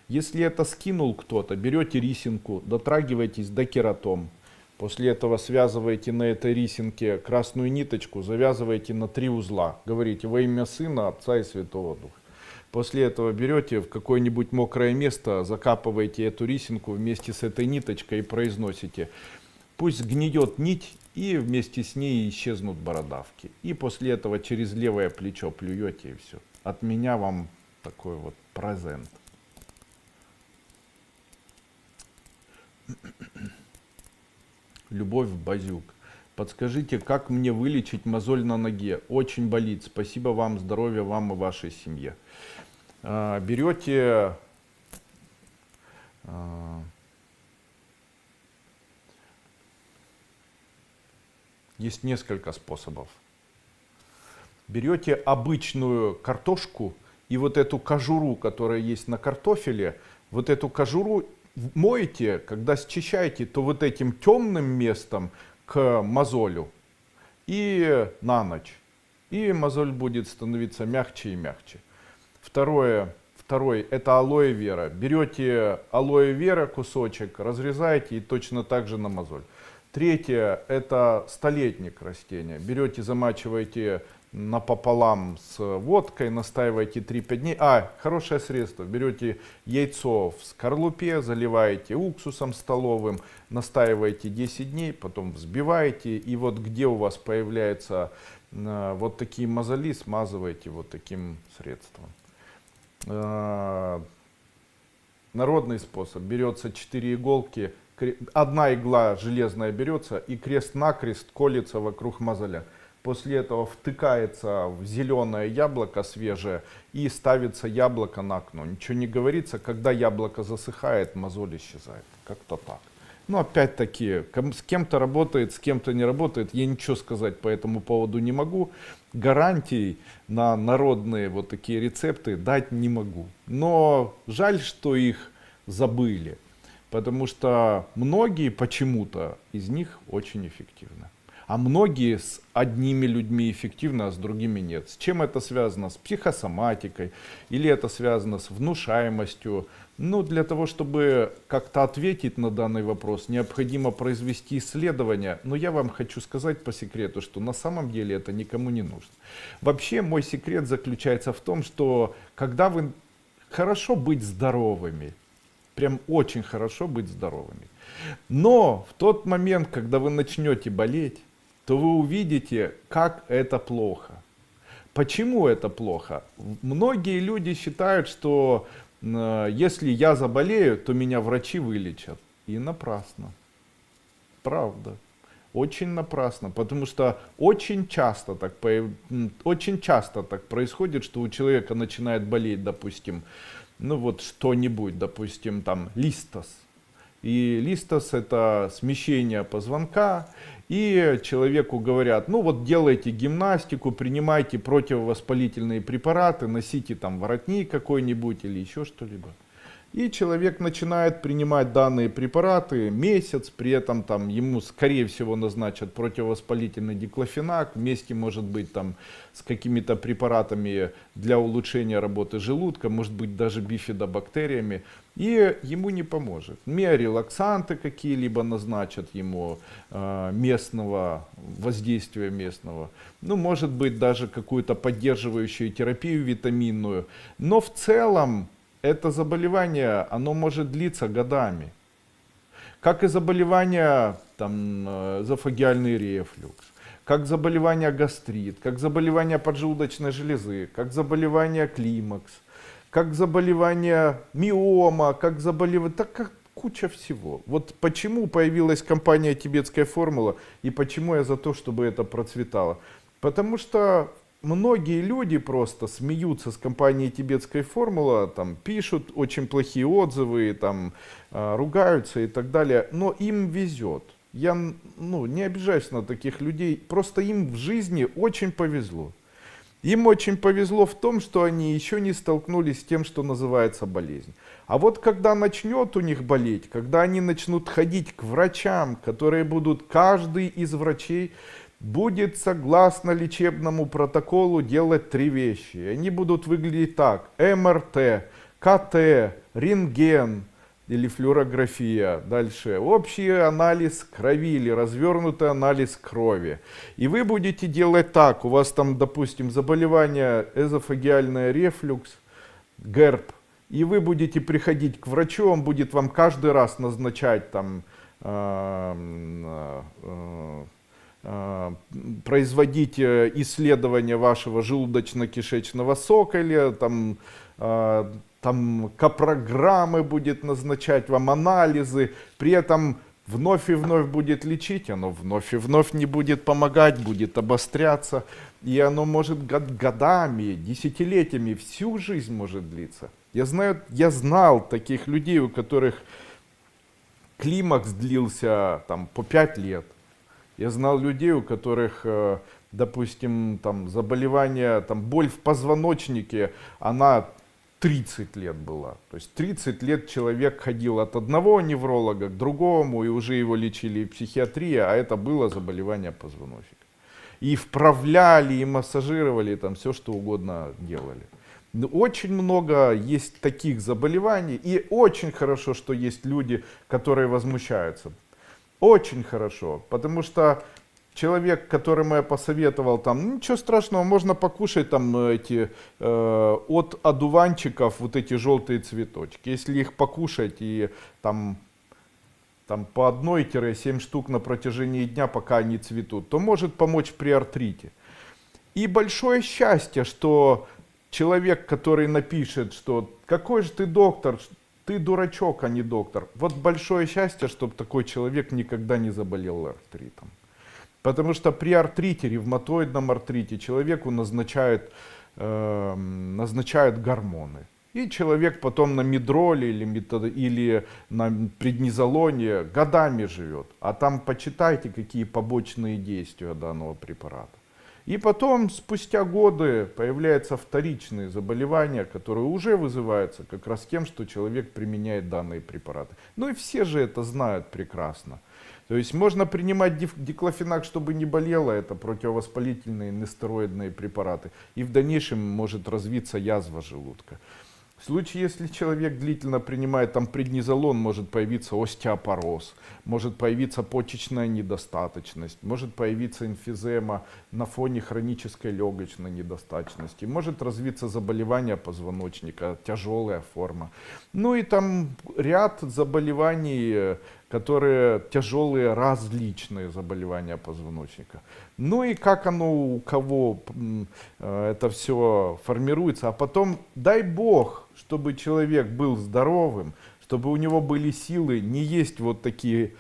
Speaker 1: Если это скинул кто-то, берете рисинку, дотрагиваетесь до кератом. После этого связываете на этой рисинке красную ниточку, завязываете на 3 узла. Говорите: во имя Сына, Отца и Святого Духа. После этого берете в какое-нибудь мокрое место, закапываете эту рисинку вместе с этой ниточкой и произносите: пусть гниет нить, и вместе с ней исчезнут бородавки. И после этого через левое плечо плюете, и все. От меня вам такой вот презент. Любовь Базюк. Подскажите, как мне вылечить мозоль на ноге? Очень болит. Спасибо вам, здоровья вам и вашей семье. Берете есть несколько способов. Берете обычную картошку и вот эту кожуру, которая есть на картофеле, вот эту кожуру моете, когда счищаете, то вот этим темным местом к мозолю и на ночь. И мозоль будет становиться мягче и мягче. Второй это алоэ вера. Берете алоэ вера кусочек, разрезаете и точно так же на мозоль. Третье это столетник растения. Берете, замачиваете напополам с водкой, настаиваете 3-5 дней. Хорошее средство. Берете яйцо в скорлупе, заливаете уксусом столовым, настаиваете 10 дней, потом взбиваете. И вот где у вас появляются вот такие мозоли, смазываете вот таким средством. Народный способ. Берется 4 иголки, одна игла железная берется и крест-накрест колется вокруг мозоля. После этого втыкается в зеленое яблоко свежее и ставится яблоко на окно. Ничего не говорится, когда яблоко засыхает, мозоль исчезает. Как-то так. Но опять-таки, с кем-то работает, с кем-то не работает. Я ничего сказать по этому поводу не могу. Гарантий на народные вот такие рецепты дать не могу. Но жаль, что их забыли. Потому что многие почему-то из них очень эффективны. А многие с одними людьми эффективны, а с другими нет. С чем это связано? С психосоматикой? Или это связано с внушаемостью? Ну, для того, чтобы как-то ответить на данный вопрос, необходимо произвести исследование. Но я вам хочу сказать по секрету, что на самом деле это никому не нужно. Вообще, мой секрет заключается в том, что когда вы... Хорошо быть здоровыми. Прям очень хорошо быть здоровыми. Но в тот момент, когда вы начнете болеть, то вы увидите, как это плохо. Почему это плохо? Многие люди считают, что если я заболею, то меня врачи вылечат. И напрасно. Правда. Очень напрасно, потому что очень часто так происходит, что у человека начинает болеть, допустим, ну вот что-нибудь, допустим, там листос. И листос это смещение позвонка, и человеку говорят, ну вот делайте гимнастику, принимайте противовоспалительные препараты, носите там воротник какой-нибудь или еще что-либо. И человек начинает принимать данные препараты месяц, при этом там ему скорее всего назначат противовоспалительный диклофенак, вместе может быть там с какими-то препаратами для улучшения работы желудка, может быть даже бифидобактериями, и ему не поможет. Миорелаксанты какие-либо назначат ему местного воздействия местного, ну может быть даже какую-то поддерживающую терапию витаминную, но в целом это заболевание, оно может длиться годами. Как и заболевание, там, эзофагиальный рефлюкс, как заболевание гастрит, как заболевание поджелудочной железы, как заболевание климакс, как заболевание миома, как заболевание, так как куча всего. Вот почему появилась компания «Тибетская формула» и почему я за то, чтобы это процветало. Потому что многие люди просто смеются с компанией «Тибетская формула», там, пишут очень плохие отзывы, там, ругаются и так далее, но им везет. Я не обижаюсь на таких людей, просто им в жизни очень повезло. Им очень повезло в том, что они еще не столкнулись с тем, что называется болезнь. А вот когда начнет у них болеть, когда они начнут ходить к врачам, которые будут, каждый из врачей будет согласно лечебному протоколу делать 3 вещи. Они будут выглядеть так: МРТ, КТ, рентген или флюорография. Дальше общий анализ крови или развернутый анализ крови. И вы будете делать так: у вас там, допустим, заболевание эзофагиальный рефлюкс, ГЭРБ, и вы будете приходить к врачу, он будет вам каждый раз назначать там производить исследование вашего желудочно-кишечного сока, или там капрограммы будет назначать вам, анализы, при этом вновь и вновь будет лечить, оно вновь и вновь не будет помогать, будет обостряться, и оно может годами, десятилетиями, всю жизнь может длиться. Я знал таких людей, у которых климакс длился там по 5 лет. Я знал людей, у которых, допустим, там заболевание, там боль в позвоночнике, она 30 лет была. То есть 30 лет человек ходил от одного невролога к другому, и уже его лечили в психиатрии, а это было заболевание позвоночника. И вправляли, и массажировали, там все что угодно делали. Но очень много есть таких заболеваний, и очень хорошо, что есть люди, которые возмущаются. Очень хорошо, потому что человек, которому я посоветовал, там, ничего страшного, можно покушать там от одуванчиков вот эти желтые цветочки. Если их покушать и там по 1-7 штук на протяжении дня, пока они цветут, то может помочь при артрите. И большое счастье, что человек, который напишет, что какой же ты доктор, ты дурачок, а не доктор. Вот большое счастье, чтобы такой человек никогда не заболел артритом. Потому что при артрите, ревматоидном артрите, человеку назначают гормоны. И человек потом на мидроле или на преднизолоне годами живет. А там почитайте, какие побочные действия данного препарата. И потом, спустя годы, появляются вторичные заболевания, которые уже вызываются как раз тем, что человек применяет данные препараты. Ну и все же это знают прекрасно. То есть можно принимать диклофенак, чтобы не болело, это противовоспалительные нестероидные препараты. И в дальнейшем может развиться язва желудка. В случае, если человек длительно принимает там преднизолон, может появиться остеопороз, может появиться почечная недостаточность, может появиться эмфизема на фоне хронической легочной недостаточности, может развиться заболевание позвоночника, тяжелая форма. Ну и там ряд заболеваний, которые тяжелые, различные заболевания позвоночника. Ну и как оно у кого это все формируется. А потом, дай Бог, чтобы человек был здоровым, чтобы у него были силы не есть вот такие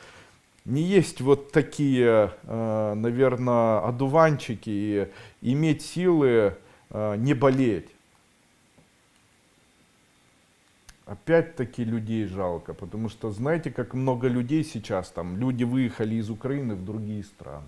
Speaker 1: не есть вот такие, наверное, одуванчики и иметь силы не болеть. Опять-таки людей жалко, потому что знаете, как много людей сейчас, там люди выехали из Украины в другие страны.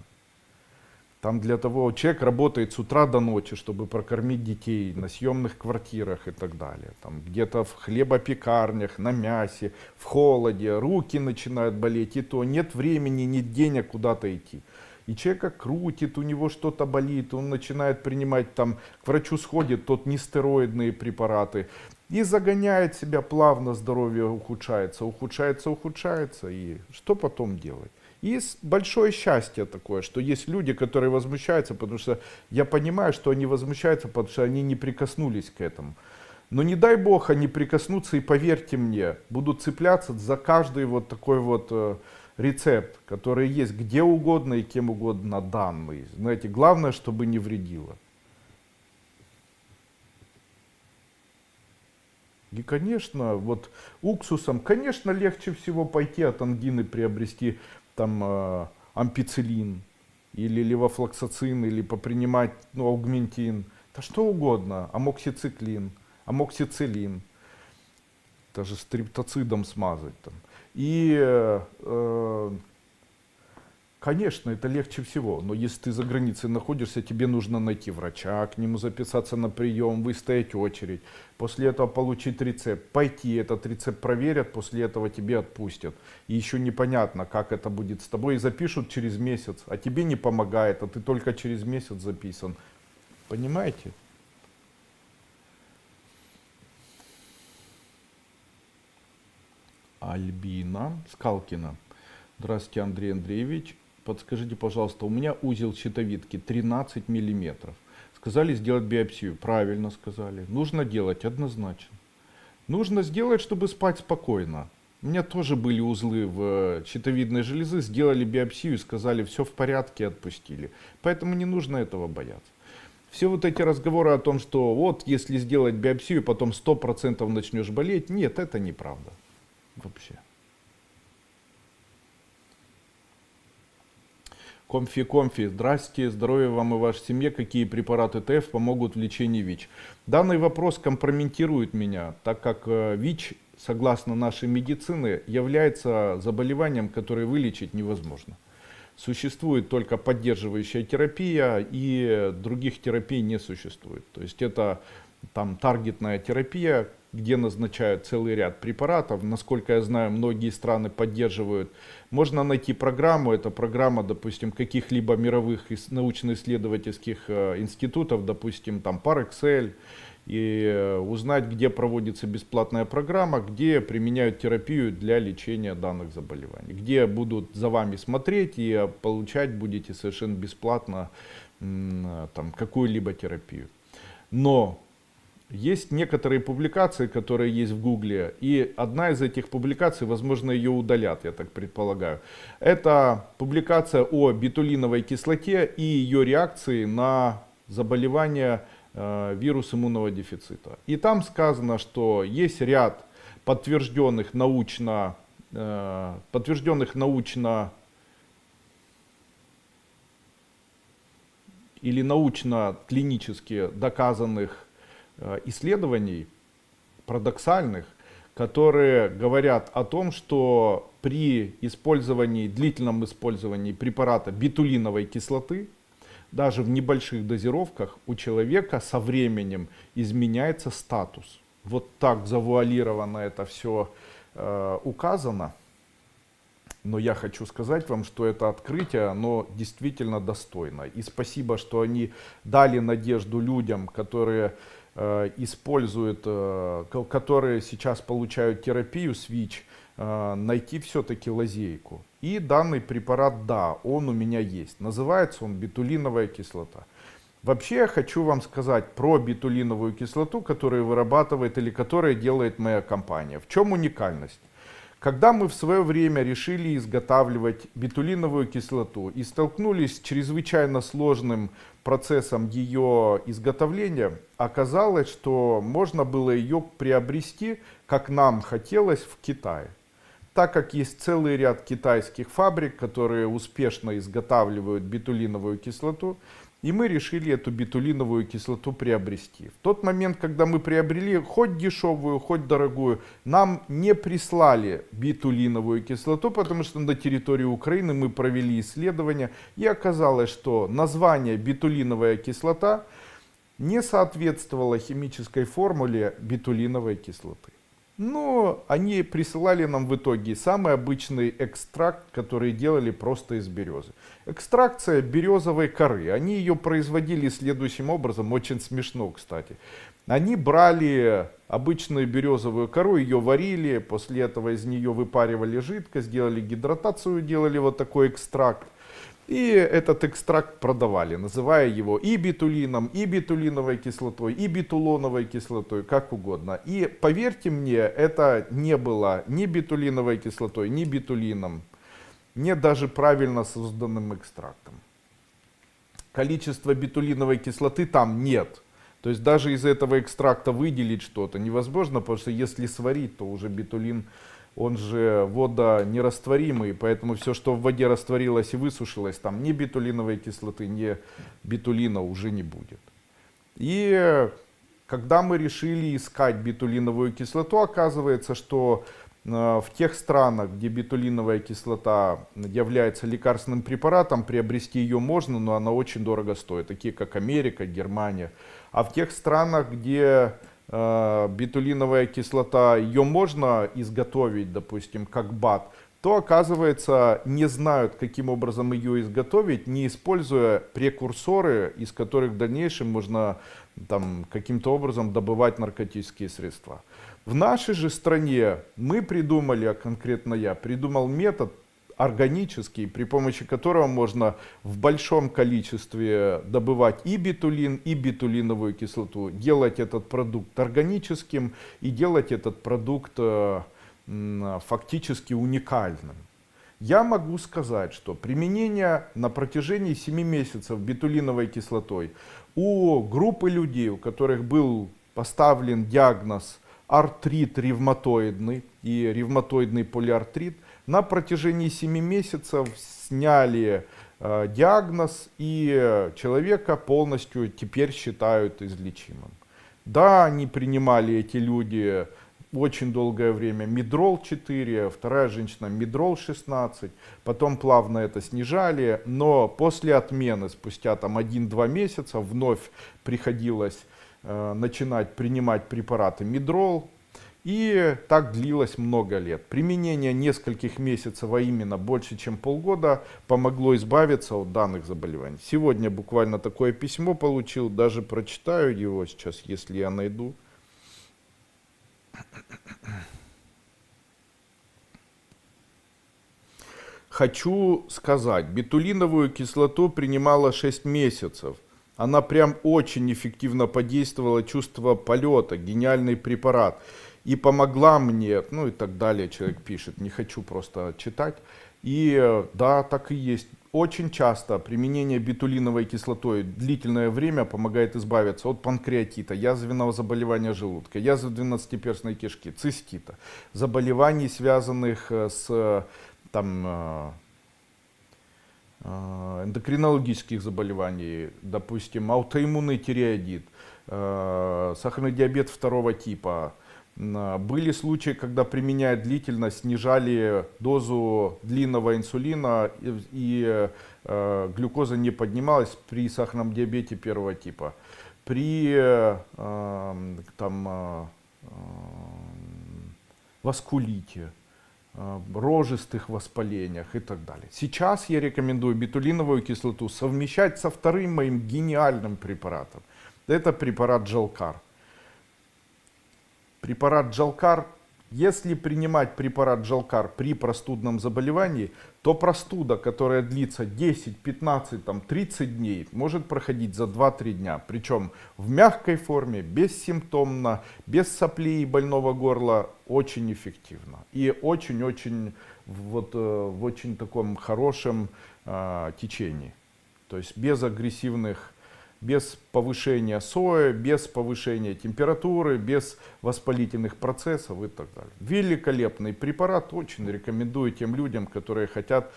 Speaker 1: Там для того человек работает с утра до ночи, чтобы прокормить детей на съемных квартирах и так далее. Там где-то в хлебопекарнях, на мясе, в холоде, руки начинают болеть, и то нет времени, нет денег куда-то идти. И человека крутит, у него что-то болит, он начинает принимать там, к врачу сходит, тот нестероидные препараты. И загоняет себя плавно, здоровье ухудшается, ухудшается, ухудшается. И что потом делать? И большое счастье такое, что есть люди, которые возмущаются, потому что я понимаю, что они возмущаются, потому что они не прикоснулись к этому. Но не дай бог они прикоснутся, и поверьте мне, будут цепляться за каждый вот такой вот рецепт, который есть где угодно и кем угодно данный. Знаете, главное, чтобы не вредило. И, конечно, вот уксусом, конечно, легче всего пойти от ангины приобрести там ампицилин или левофлоксацин, или попринимать аугментин, да что угодно, амоксициклин, амоксициллин, даже стриптоцидом смазать там. И, конечно, это легче всего, но если ты за границей находишься, тебе нужно найти врача, к нему записаться на прием, выстоять очередь, после этого получить рецепт, пойти, этот рецепт проверят, после этого тебе отпустят. И еще непонятно, как это будет с тобой, и запишут через месяц, а тебе не помогает, а ты только через месяц записан. Понимаете? Альбина Скалкина. Здравствуйте, Андрей Андреевич. Подскажите, пожалуйста, у меня узел щитовидки 13 миллиметров. Сказали сделать биопсию. Правильно сказали. Нужно делать однозначно. Нужно сделать, чтобы спать спокойно. У меня тоже были узлы в щитовидной железы. Сделали биопсию, сказали, все в порядке, отпустили. Поэтому не нужно этого бояться. Все вот эти разговоры о том, что вот если сделать биопсию, потом 100% начнешь болеть. Нет, это неправда. Вообще. Комфи, здрасте, здоровья вам и вашей семье. Какие препараты ТФ помогут в лечении ВИЧ? Данный вопрос компрометирует меня, так как ВИЧ, согласно нашей медицины, является заболеванием, которое вылечить невозможно. Существует только поддерживающая терапия, и других терапий не существует. То есть это там таргетная терапия, где назначают целый ряд препаратов. Насколько я знаю, многие страны поддерживают. Можно найти программу, это программа, допустим, каких-либо мировых научно-исследовательских институтов, допустим, там Parexel, и узнать, где проводится бесплатная программа, где применяют терапию для лечения данных заболеваний, где будут за вами смотреть и получать будете совершенно бесплатно там какую-либо терапию. Но есть некоторые публикации, которые есть в Гугле, и одна из этих публикаций, возможно, ее удалят, я так предполагаю. Это публикация о бетулиновой кислоте и ее реакции на заболевание вирус иммунного дефицита. И там сказано, что есть ряд подтвержденных научно или научно-клинически доказанных исследований, парадоксальных, которые говорят о том, что при длительном использовании препарата бетулиновой кислоты, даже в небольших дозировках, у человека со временем изменяется статус. Вот так завуалированно это все указано. Но я хочу сказать вам, что это открытие, оно действительно достойно. И спасибо, что они дали надежду людям, которые которые сейчас получают терапию с ВИЧ, найти все-таки лазейку. И данный препарат, да, он у меня есть. Называется он бетулиновая кислота. Вообще я хочу вам сказать про бетулиновую кислоту, которую вырабатывает или которую делает моя компания. В чем уникальность? Когда мы в свое время решили изготавливать бетулиновую кислоту и столкнулись с чрезвычайно сложным процессом ее изготовления, оказалось, что можно было ее приобрести, как нам хотелось, в Китае. так как есть целый ряд китайских фабрик, которые успешно изготавливают бетулиновую кислоту, и мы решили эту бетулиновую кислоту приобрести. В тот момент, когда мы приобрели хоть дешевую, хоть дорогую, нам не прислали бетулиновую кислоту, потому что на территории Украины мы провели исследование, и оказалось, что название бетулиновая кислота не соответствовало химической формуле бетулиновой кислоты. Но они присылали нам в итоге самый обычный экстракт, который делали просто из березы. Экстракция березовой коры. Они ее производили следующим образом, очень смешно, кстати. Они брали обычную березовую кору, ее варили, после этого из нее выпаривали жидкость, делали гидратацию, делали вот такой экстракт. И этот экстракт продавали, называя его и бетулином, и бетулиновой кислотой, и бетулоновой кислотой, как угодно. И поверьте мне, это не было ни бетулиновой кислотой, ни бетулином, ни даже правильно созданным экстрактом. Количества бетулиновой кислоты там нет. То есть даже из этого экстракта выделить что-то невозможно, потому что если сварить, то уже бетулин, он же водонерастворимый, поэтому все, что в воде растворилось и высушилось, там ни бетулиновой кислоты, ни бетулина уже не будет. И когда мы решили искать бетулиновую кислоту, оказывается, что в тех странах, где бетулиновая кислота является лекарственным препаратом, приобрести ее можно, но она очень дорого стоит, такие как Америка, Германия. А в тех странах, где бетулиновая кислота, ее можно изготовить, допустим, как БАД, то, оказывается, не знают, каким образом ее изготовить, не используя прекурсоры, из которых в дальнейшем можно каким-то образом добывать наркотические средства. В нашей же стране мы придумали, а конкретно я придумал метод органический, при помощи которого можно в большом количестве добывать и бетулин, и бетулиновую кислоту, делать этот продукт органическим и делать этот продукт фактически уникальным. Я могу сказать, что применение на протяжении 7 месяцев бетулиновой кислотой у группы людей, у которых был поставлен диагноз артрит ревматоидный и ревматоидный полиартрит, на протяжении 7 месяцев сняли диагноз, и человека полностью теперь считают излечимым. Да, они принимали, эти люди, очень долгое время Медрол 4, вторая женщина Медрол 16, потом плавно это снижали, но после отмены, спустя 1-2 месяца, вновь приходилось начинать принимать препараты Медрол. И так длилось много лет. Применение нескольких месяцев, а именно больше, чем полгода, помогло избавиться от данных заболеваний. Сегодня буквально такое письмо получил, даже прочитаю его сейчас, если я найду. Хочу сказать, бетулиновую кислоту принимала 6 месяцев. Она прям очень эффективно подействовала, чувство полета, гениальный препарат. И помогла мне, ну и так далее, человек пишет, не хочу просто читать. И да, так и есть. Очень часто применение бетулиновой кислотой длительное время помогает избавиться от панкреатита, язвенного заболевания желудка, язвы двенадцатиперстной кишки, цистита, заболеваний, связанных с эндокринологических заболеваний, допустим, аутоиммунный тиреоидит, сахарный диабет 2 типа. Были случаи, когда, применяя длительно, снижали дозу длинного инсулина и глюкоза не поднималась при сахарном диабете 1 типа. При васкулите, рожистых воспалениях и так далее. Сейчас я рекомендую бетулиновую кислоту совмещать со вторым моим гениальным препаратом. Это препарат Джалкар. Препарат Джалкар, если принимать препарат Джалкар при простудном заболевании, то простуда, которая длится 10, 15, 30 дней, может проходить за 2-3 дня. Причем в мягкой форме, бессимптомно, без соплей и больного горла, очень эффективно. И очень-очень в очень таком хорошем течении. То есть без агрессивных без повышения соя, без повышения температуры, без воспалительных процессов и так далее. Великолепный препарат, очень рекомендую тем людям, которые хотят,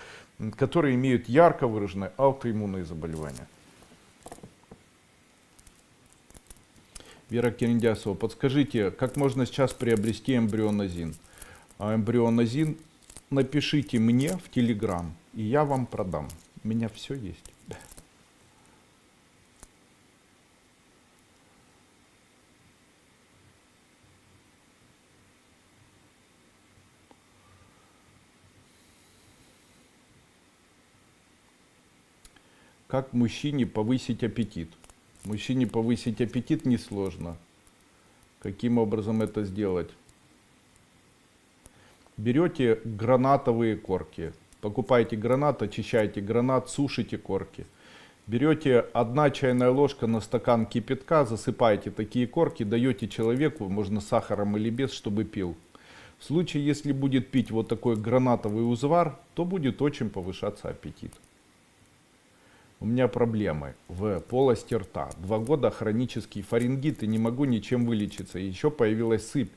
Speaker 1: которые имеют ярко выраженные аутоиммунные заболевания. Вера Кирендясова, подскажите, как можно сейчас приобрести эмбрионазин? А эмбрионазин напишите мне в Телеграм, и я вам продам. У меня все есть. Как мужчине повысить аппетит? Мужчине повысить аппетит несложно. Каким образом это сделать? Берете гранатовые корки. Покупаете гранат, очищаете гранат, сушите корки. Берете 1 чайная ложка на стакан кипятка, засыпаете такие корки, даете человеку, можно с сахаром или без, чтобы пил. В случае, если будет пить вот такой гранатовый узвар, то будет очень повышаться аппетит. У меня проблемы в полости рта. 2 года хронический фарингит и не могу ничем вылечиться. Еще появилась сыпь.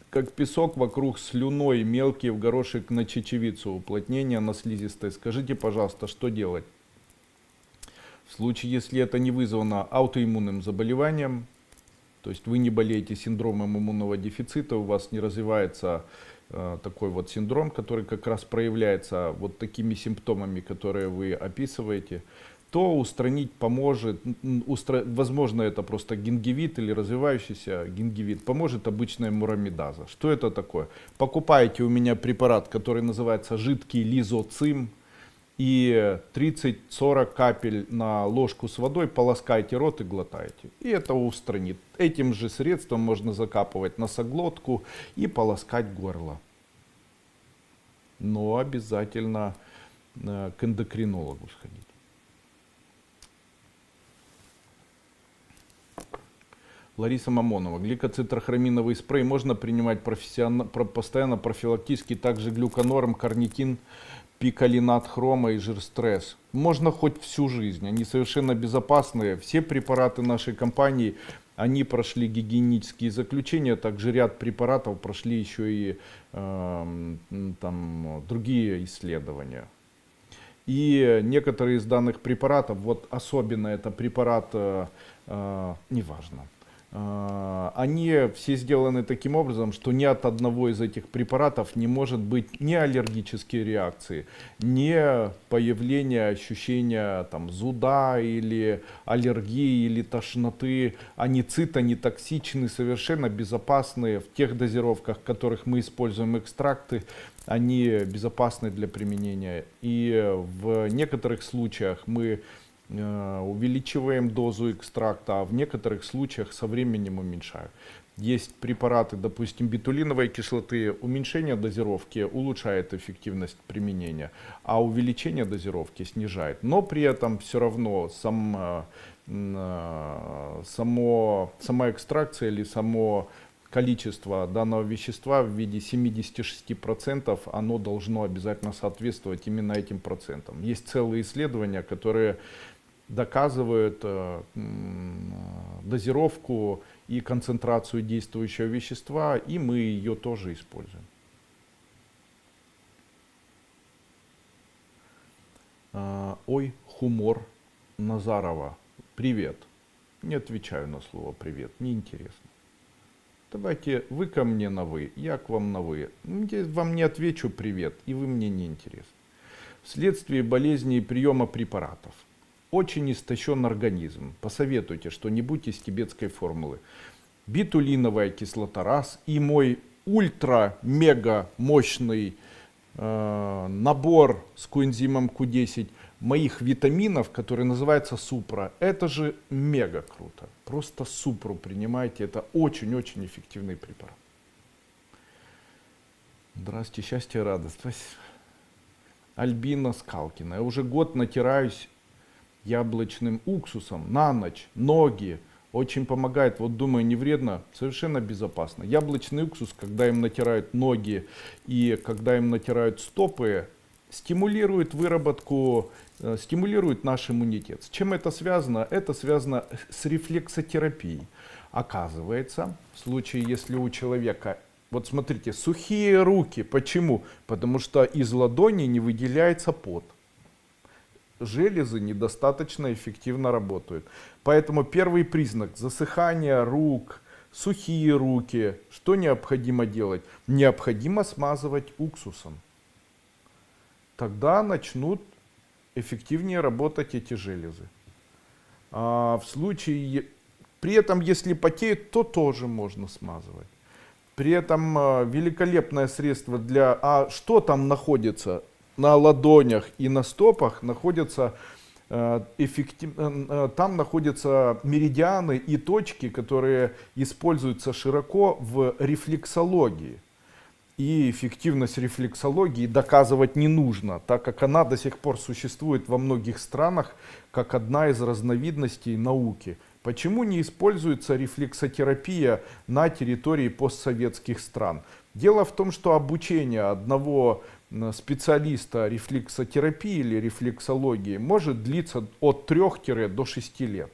Speaker 1: Как песок вокруг, слюной, мелкий в горошек на чечевицу, уплотнение на слизистой. Скажите, пожалуйста, что делать? В случае, если это не вызвано аутоиммунным заболеванием, то есть вы не болеете синдромом иммунного дефицита, у вас не развивается такой вот синдром, который как раз проявляется вот такими симптомами, которые вы описываете, то устранить поможет, возможно, это просто гингивит или развивающийся гингивит, поможет обычная мурамидаза. Что это такое? Покупаете у меня препарат, который называется жидкий лизоцим, и 30-40 капель на ложку с водой полоскайте рот и глотаете. И это устранит. Этим же средством можно закапывать носоглотку и полоскать горло. Но обязательно к эндокринологу сходить. Лариса Мамонова. Гликоцитрохроминовый спрей можно принимать постоянно профилактически, также глюконорм, карнитин, пикалинат хрома и жирстресс. Можно хоть всю жизнь, они совершенно безопасные. Все препараты нашей компании, они прошли гигиенические заключения, также ряд препаратов прошли еще и другие исследования. И некоторые из данных препаратов, вот особенно это препарат, неважно, они все сделаны таким образом, что ни от одного из этих препаратов не может быть ни аллергические реакции, ни появления ощущения зуда или аллергии или тошноты. Они цитонетоксичны, совершенно безопасны в тех дозировках, в которых мы используем экстракты. Они безопасны для применения. И в некоторых случаях мы увеличиваем дозу экстракта, а в некоторых случаях со временем уменьшаем. Есть препараты, допустим, бетулиновой кислоты, уменьшение дозировки улучшает эффективность применения, а увеличение дозировки снижает. Но при этом все равно сама экстракция или само количество данного вещества в виде 76%, оно должно обязательно соответствовать именно этим процентам. Есть целые исследования, которые доказывают дозировку и концентрацию действующего вещества, и мы ее тоже используем. Ой, хумор Назарова. Привет. Не отвечаю на слово привет, неинтересно. Давайте вы ко мне на вы, я к вам на вы. Я вам не отвечу привет, и вы мне не интересны. Вследствие болезни и приема препаратов. Очень истощен организм. Посоветуйте что-нибудь из тибетской формулы. Бетулиновая кислота раз и мой ультра-мега мощный набор с коэнзимом Q10 моих витаминов, который называется Супра. Это же мега круто. Просто Супру принимайте. Это очень-очень эффективный препарат. Здравствуйте, счастье, радость. Альбина Скалкина. Я уже год натираюсь яблочным уксусом на ночь, ноги. Очень помогает. Вот думаю, не вредно, совершенно безопасно. Яблочный уксус, когда им натирают ноги и когда им натирают стопы, стимулирует выработку, стимулирует наш иммунитет. С чем это связано? Это связано с рефлексотерапией. Оказывается, в случае, если у человека, вот смотрите, сухие руки. Почему? Потому что из ладони не выделяется пот. Железы недостаточно эффективно работают. Поэтому первый признак засыхания рук, сухие руки. Что необходимо делать? Необходимо смазывать уксусом. Тогда начнут эффективнее работать эти железы. А в случае, при этом, если потеют, то тоже можно смазывать. При этом великолепное средство для... А что там находится? На ладонях и на стопах находятся там находятся меридианы и точки, которые используются широко в рефлексологии. И эффективность рефлексологии доказывать не нужно, так как она до сих пор существует во многих странах как одна из разновидностей науки. Почему не используется рефлексотерапия на территории постсоветских стран? Дело в том, что обучение одного специалиста рефлексотерапии или рефлексологии может длиться от 3 до 6 лет.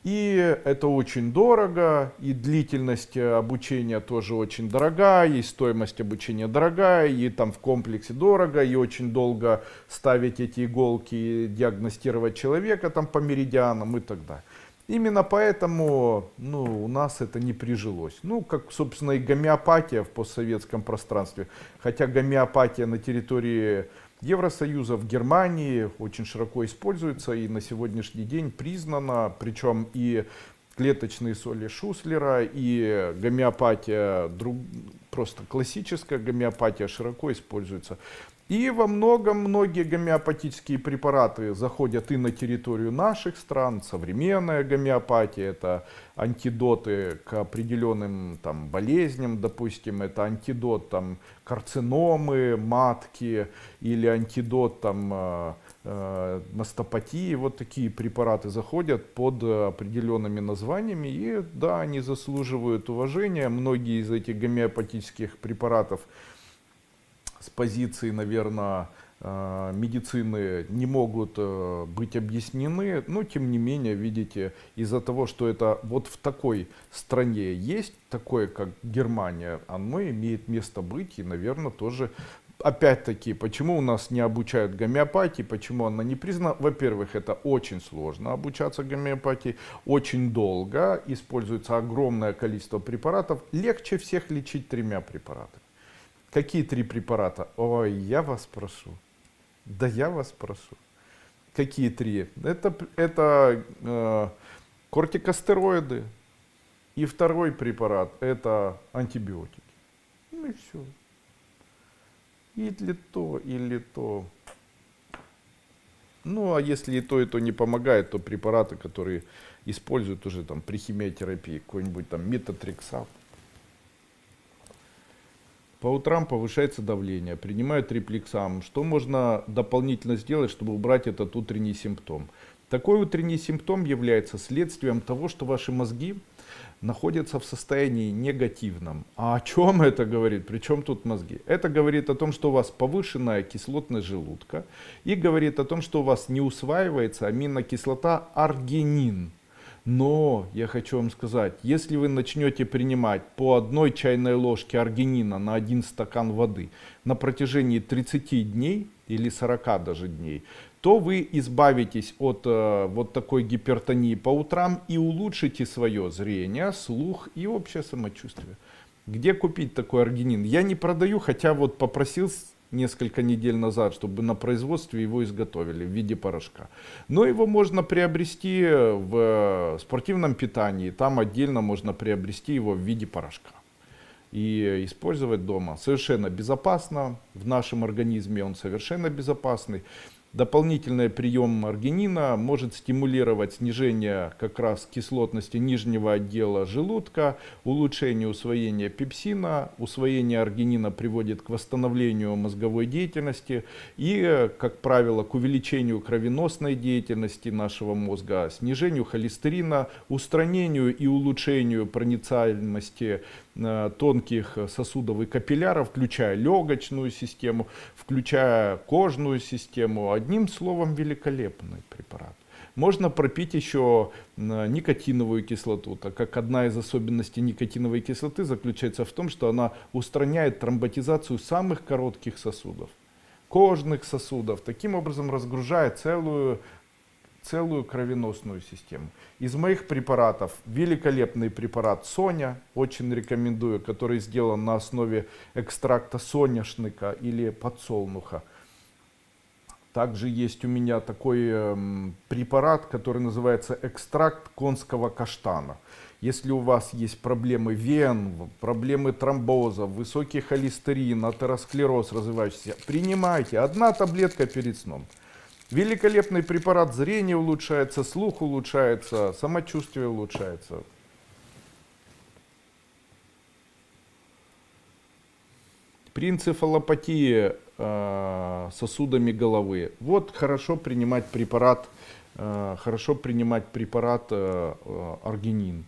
Speaker 1: И это очень дорого, и длительность обучения тоже очень дорогая, и стоимость обучения дорогая, и там в комплексе дорого, и очень долго ставить эти иголки, и диагностировать человека там по меридианам и так далее. Именно поэтому у нас это не прижилось. Как, собственно, и гомеопатия в постсоветском пространстве. Хотя гомеопатия на территории Евросоюза, в Германии очень широко используется и на сегодняшний день признана. Причем и клеточные соли Шуслера, и гомеопатия, просто классическая гомеопатия широко используется. И во многом многие гомеопатические препараты заходят и на территорию наших стран. Современная гомеопатия — это антидоты к определенным болезням, допустим, это антидот карциномы матки или антидот мастопатии. Вот такие препараты заходят под определенными названиями, и да, они заслуживают уважения. Многие из этих гомеопатических препаратов с позиции, наверное, медицины не могут быть объяснены, но тем не менее, видите, из-за того, что это вот в такой стране есть, такое как Германия, оно имеет место быть, и, наверное, тоже, опять-таки, почему у нас не обучают гомеопатии, почему она не признана? Во-первых, это очень сложно обучаться гомеопатии, очень долго, используется огромное количество препаратов, легче всех лечить 3 препаратами. Какие 3 препарата? Ой, я вас прошу. Да я вас прошу. Какие 3? Это кортикостероиды. И второй препарат — это антибиотики. И все. Или то, или то. А если и то не помогает, то препараты, которые используют уже при химиотерапии, какой-нибудь метотрексат. По утрам повышается давление, принимают триплексам. Что можно дополнительно сделать, чтобы убрать этот утренний симптом? Такой утренний симптом является следствием того, что ваши мозги находятся в состоянии негативном. А о чем это говорит? Причем тут мозги? Это говорит о том, что у вас повышенная кислотность желудка, и говорит о том, что у вас не усваивается аминокислота аргинин. Но я хочу вам сказать, если вы начнете принимать по 1 чайной ложке аргинина на 1 стакан воды на протяжении 30 дней или 40 даже дней, то вы избавитесь от вот такой гипертонии по утрам и улучшите свое зрение, слух и общее самочувствие. Где купить такой аргинин? Я не продаю, хотя вот попросил несколько недель назад, чтобы на производстве его изготовили в виде порошка. Но его можно приобрести в спортивном питании, там отдельно можно приобрести его в виде порошка и использовать дома. Совершенно безопасно, в нашем организме он совершенно безопасный. Дополнительный прием аргинина может стимулировать снижение как раз кислотности нижнего отдела желудка, улучшение усвоения пепсина. Усвоение аргинина приводит к восстановлению мозговой деятельности и, как правило, к увеличению кровеносной деятельности нашего мозга, снижению холестерина, устранению и улучшению проницаемости тонких сосудов и капилляров, включая легочную систему, включая кожную систему. Одним словом, великолепный препарат. Можно пропить еще никотиновую кислоту, так как одна из особенностей никотиновой кислоты заключается в том, что она устраняет тромботизацию самых коротких сосудов, кожных сосудов, таким образом разгружая целую кровеносную систему. Из моих препаратов великолепный препарат Соня, очень рекомендую, который сделан на основе экстракта соняшника или подсолнуха. Также есть у меня такой препарат, который называется экстракт конского каштана. Если у вас есть проблемы вен, проблемы тромбоза, высокий холестерин, атеросклероз развивающийся, принимайте одна таблетка перед сном. Великолепный препарат, зрение улучшается, слух улучшается, самочувствие улучшается. При энцефалопатии сосудами головы. Вот хорошо принимать препарат аргинин.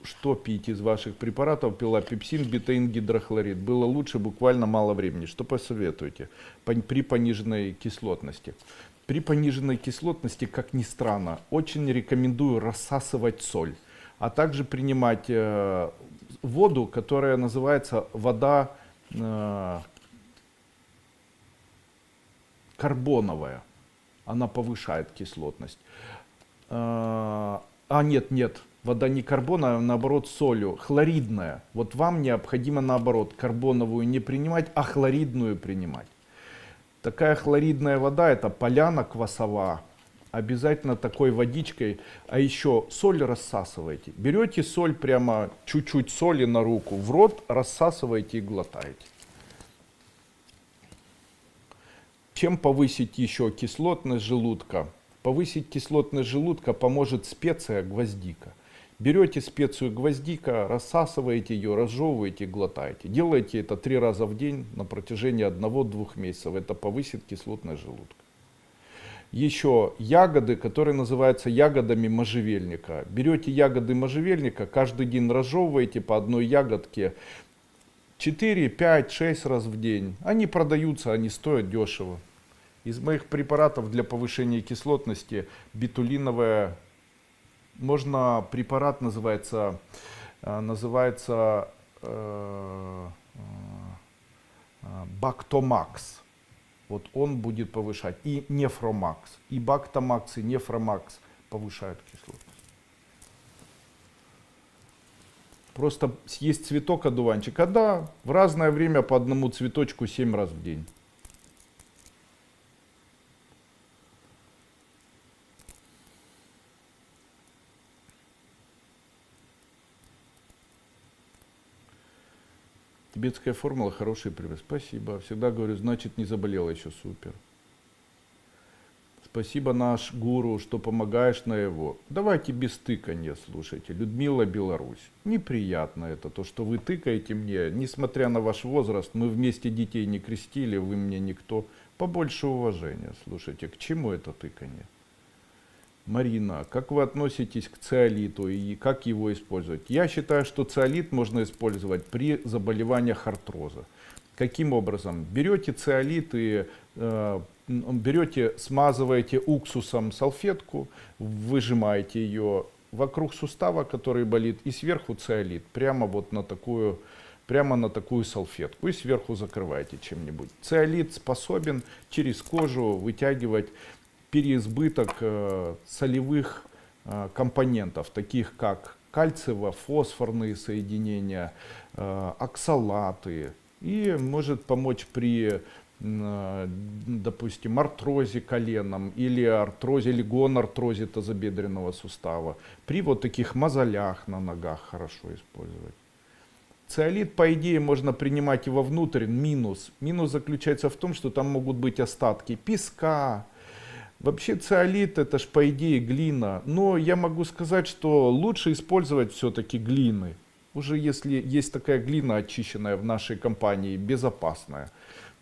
Speaker 1: Что пить из ваших препаратов? Пилапепсин, бетаин, гидрохлорид. Было лучше буквально мало времени. Что посоветуете при пониженной кислотности? При пониженной кислотности, как ни странно, очень рекомендую рассасывать соль, а также принимать воду, которая называется вода карбоновая. Она повышает кислотность. Нет. Вода не карбоновая, а наоборот солью, хлоридная. Вот вам необходимо наоборот карбоновую не принимать, а хлоридную принимать. Такая хлоридная вода — это поляна квасова. Обязательно такой водичкой. А еще соль рассасывайте. Берете соль, прямо чуть-чуть соли на руку, в рот рассасываете и глотаете. Чем повысить еще кислотность желудка? Повысить кислотность желудка поможет специя гвоздика. Берете специю гвоздика, рассасываете ее, разжевываете, глотаете. Делайте это 3 раза в день на протяжении 1-2 месяцев. Это повысит кислотность желудка. Еще ягоды, которые называются ягодами можжевельника. Берете ягоды можжевельника, каждый день разжевываете по одной ягодке 4, 5, 6 раз в день. Они продаются, они стоят дешево. Из моих препаратов для повышения кислотности бетулиновая, препарат называется Бактомакс. Вот он будет повышать. И Нефромакс. И Бактомакс, и Нефромакс повышают кислотность. Просто съесть цветок одуванчика, да, в разное время по одному цветочку 7 раз в день. Тибетская формула — хороший препарат. Спасибо. Всегда говорю, значит, не заболела еще. Супер. Спасибо, наш гуру, что помогаешь на его. Давайте без тыканья, слушайте. Людмила, Беларусь. Неприятно это, то, что вы тыкаете мне. Несмотря на ваш возраст, мы вместе детей не крестили, вы мне никто. Побольше уважения, слушайте. К чему это тыканье? Марина, как вы относитесь к циолиту и как его использовать? Я считаю, что циолит можно использовать при заболеваниях артроза. Каким образом? Берете циолит и смазываете уксусом салфетку, выжимаете ее вокруг сустава, который болит, и сверху циолит, прямо на такую салфетку, и сверху закрываете чем-нибудь. Циолит способен через кожу вытягивать переизбыток солевых компонентов, таких как кальциево-фосфорные соединения, оксалаты, и может помочь при, допустим, артрозе коленом или артрозе или гонартрозе тазобедренного сустава. При вот таких мозолях на ногах хорошо использовать. Циолит, по идее, можно принимать и вовнутрь. Минус. Минус заключается в том, что там могут быть остатки песка. Вообще циолит это ж по идее глина. Но я могу сказать, что лучше использовать все-таки глины. Уже если есть такая глина очищенная в нашей компании, безопасная.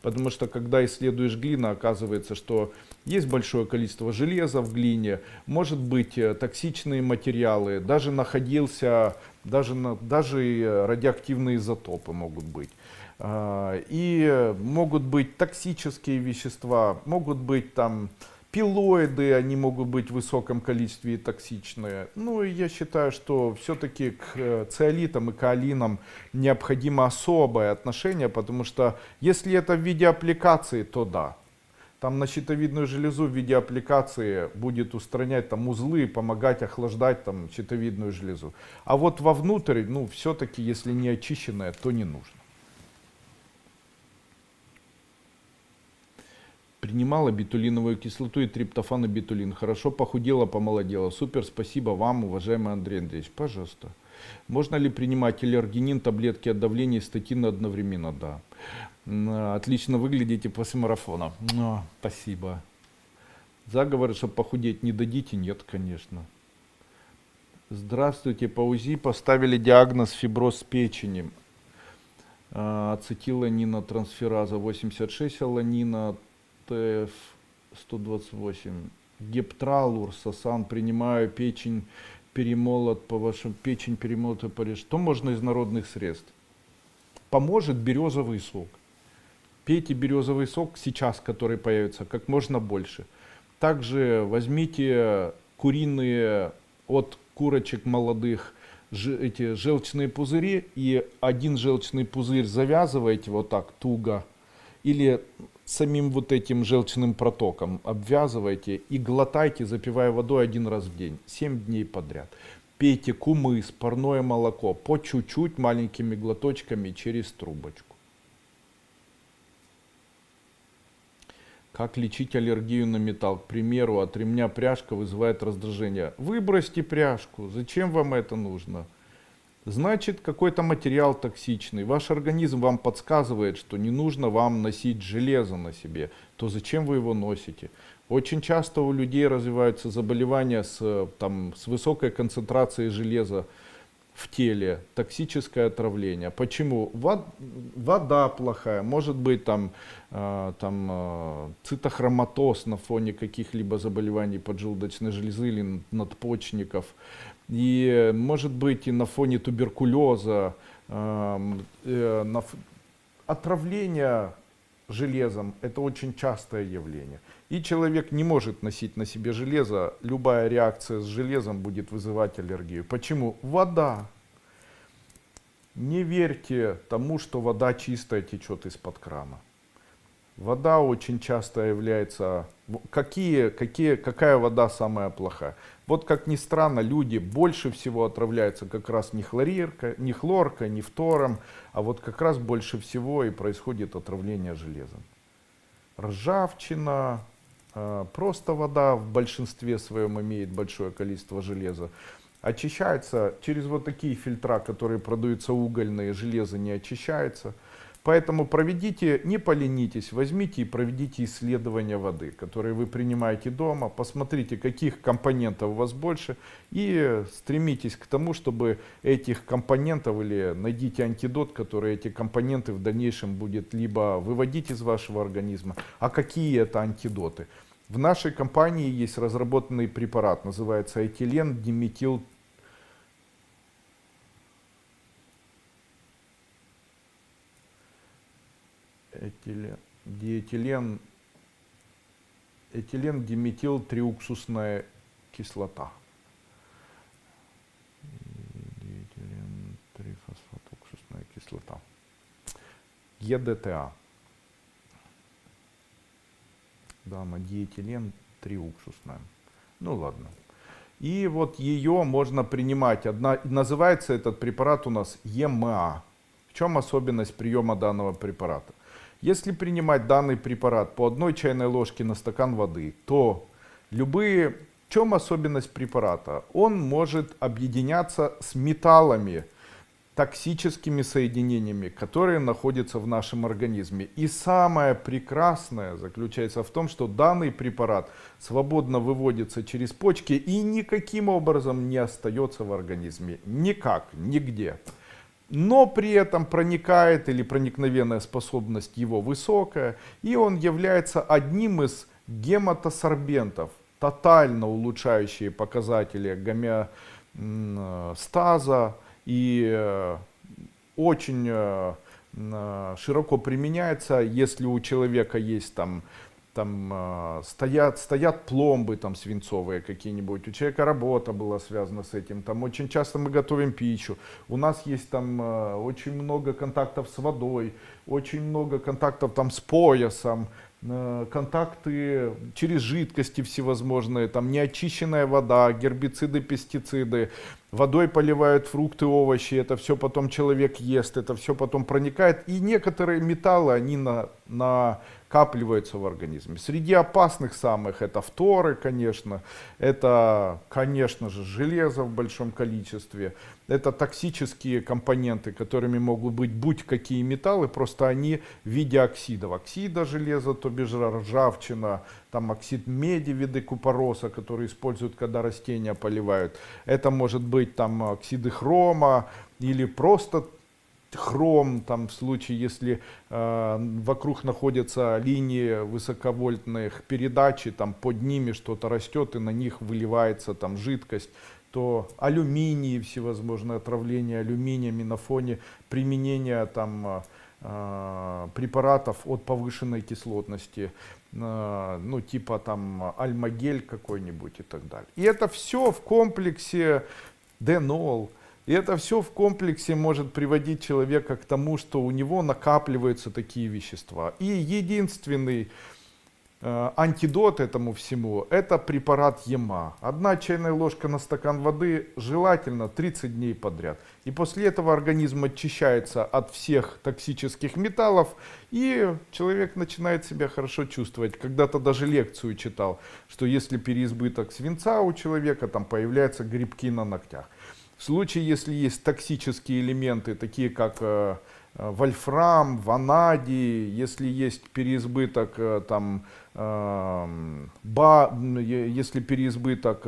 Speaker 1: Потому что когда исследуешь глину, оказывается, что есть большое количество железа в глине, может быть токсичные материалы, даже находился, даже и радиоактивные изотопы могут быть. И могут быть токсические вещества, могут быть там пилоиды, они могут быть в высоком количестве и токсичные. Ну и я считаю, что все-таки к циолитам и каолинам необходимо особое отношение, потому что если это в виде аппликации, то да. Там на щитовидную железу в виде аппликации будет устранять там узлы, помогать охлаждать там щитовидную железу. А вот вовнутрь, ну все-таки, если не очищенное, то не нужно. Принимала бетулиновую кислоту и триптофан и бетулин. Хорошо похудела, помолодела. Супер, спасибо вам, уважаемый Андрей Андреевич. Пожалуйста. Можно ли принимать элергинин, таблетки от давления и статины одновременно? Да. Отлично выглядите после марафона. Спасибо. Заговоры, чтобы похудеть, не дадите? Нет, конечно. Здравствуйте. По УЗИ поставили диагноз фиброз печени. Ацетиланина, трансфераза 86, аланина, ТФ 128, гептралур, сасан, принимаю печень перемолот по вашим, печень перемолота по. Что можно из народных средств? Поможет березовый сок. Пейте березовый сок сейчас, который появится, как можно больше. Также возьмите куриные от курочек молодых эти желчные пузыри и один желчный пузырь завязываете вот так туго или самим вот этим желчным протоком обвязывайте и глотайте, запивая водой 1 раз в день, 7 дней подряд. Пейте кумыс, парное молоко, по чуть-чуть, маленькими глоточками через трубочку. Как лечить аллергию на металл? К примеру, от ремня пряжка вызывает раздражение. Выбросьте пряжку, зачем вам это нужно? Значит, какой-то материал токсичный. Ваш организм вам подсказывает, что не нужно вам носить железо на себе. То зачем вы его носите? Очень часто у людей развиваются заболевания с высокой концентрацией железа в теле, токсическое отравление. Почему? Вода плохая, может быть цитохроматоз на фоне каких-либо заболеваний поджелудочной железы или надпочечников. И может быть и на фоне туберкулеза, отравление железом — это очень частое явление. И человек не может носить на себе железо, любая реакция с железом будет вызывать аллергию. Почему? Вода. Не верьте тому, что вода чистая течет из-под крана. Вода очень часто является... Какая вода самая плохая? Вот как ни странно, люди больше всего отравляются как раз не хлоркой, не фтором, а вот как раз больше всего и происходит отравление железом. Ржавчина, просто вода в большинстве своем имеет большое количество железа. Очищается через вот такие фильтра, которые продаются угольные, железо не очищается. Поэтому проведите, не поленитесь, возьмите и проведите исследование воды, которые вы принимаете дома, посмотрите, каких компонентов у вас больше, и стремитесь к тому, чтобы этих компонентов, или найдите антидот, который эти компоненты в дальнейшем будет либо выводить из вашего организма. А какие это антидоты? В нашей компании есть разработанный препарат, называется этилен диметил. Этилен диметилтриуксусная кислота. Диэтилен трифосфатуксусная кислота. ЕДТА. Да, она диэтилен триуксусная. Ну ладно. И вот ее можно принимать. Называется этот препарат у нас ЕМА. В чем особенность приема данного препарата? Если принимать данный препарат по 1 чайной ложке на стакан воды, то в чем особенность препарата? Он может объединяться с металлами токсическими соединениями, которые находятся в нашем организме. И самое прекрасное заключается в том, что данный препарат свободно выводится через почки и никаким образом не остается в организме. Никак, нигде. Но при этом проникает или проникновенная способность его высокая, и он является одним из гематосорбентов, тотально улучшающие показатели гомеостаза, и очень широко применяется, если у человека есть стоят пломбы там свинцовые какие-нибудь, у человека работа была связана с этим, там очень часто мы готовим пищу, у нас есть там очень много контактов с водой, очень много контактов там с поясом, контакты через жидкости всевозможные, там неочищенная вода, гербициды, пестициды, водой поливают фрукты, овощи, это все потом человек ест, это все потом проникает, и некоторые металлы, они накапливаются в организме. Среди опасных самых это фторы, конечно, это, конечно же, железо в большом количестве, это токсические компоненты, которыми могут быть будь какие металлы, просто они в виде оксидов. Оксида железа, то бишь ржавчина, там оксид меди в виде купороса, который используют, когда растения поливают. Это может быть там оксиды хрома или просто хром, там в случае, если вокруг находятся линии высоковольтных передачи, там под ними что-то растет и на них выливается там жидкость, то алюминий, всевозможные отравления алюминиями на фоне применения там препаратов от повышенной кислотности, ну типа там альмагель какой-нибудь и так далее. И это все в комплексе денол. И это все в комплексе может приводить человека к тому, что у него накапливаются такие вещества. И единственный антидот этому всему — это препарат ЕМА. 1 чайная ложка на стакан воды, желательно 30 дней подряд. И после этого организм очищается от всех токсических металлов, и человек начинает себя хорошо чувствовать. Когда-то даже лекцию читал, что если переизбыток свинца у человека, там появляются грибки на ногтях. В случае, если есть токсические элементы, такие как вольфрам, ванадий, если есть переизбыток если переизбыток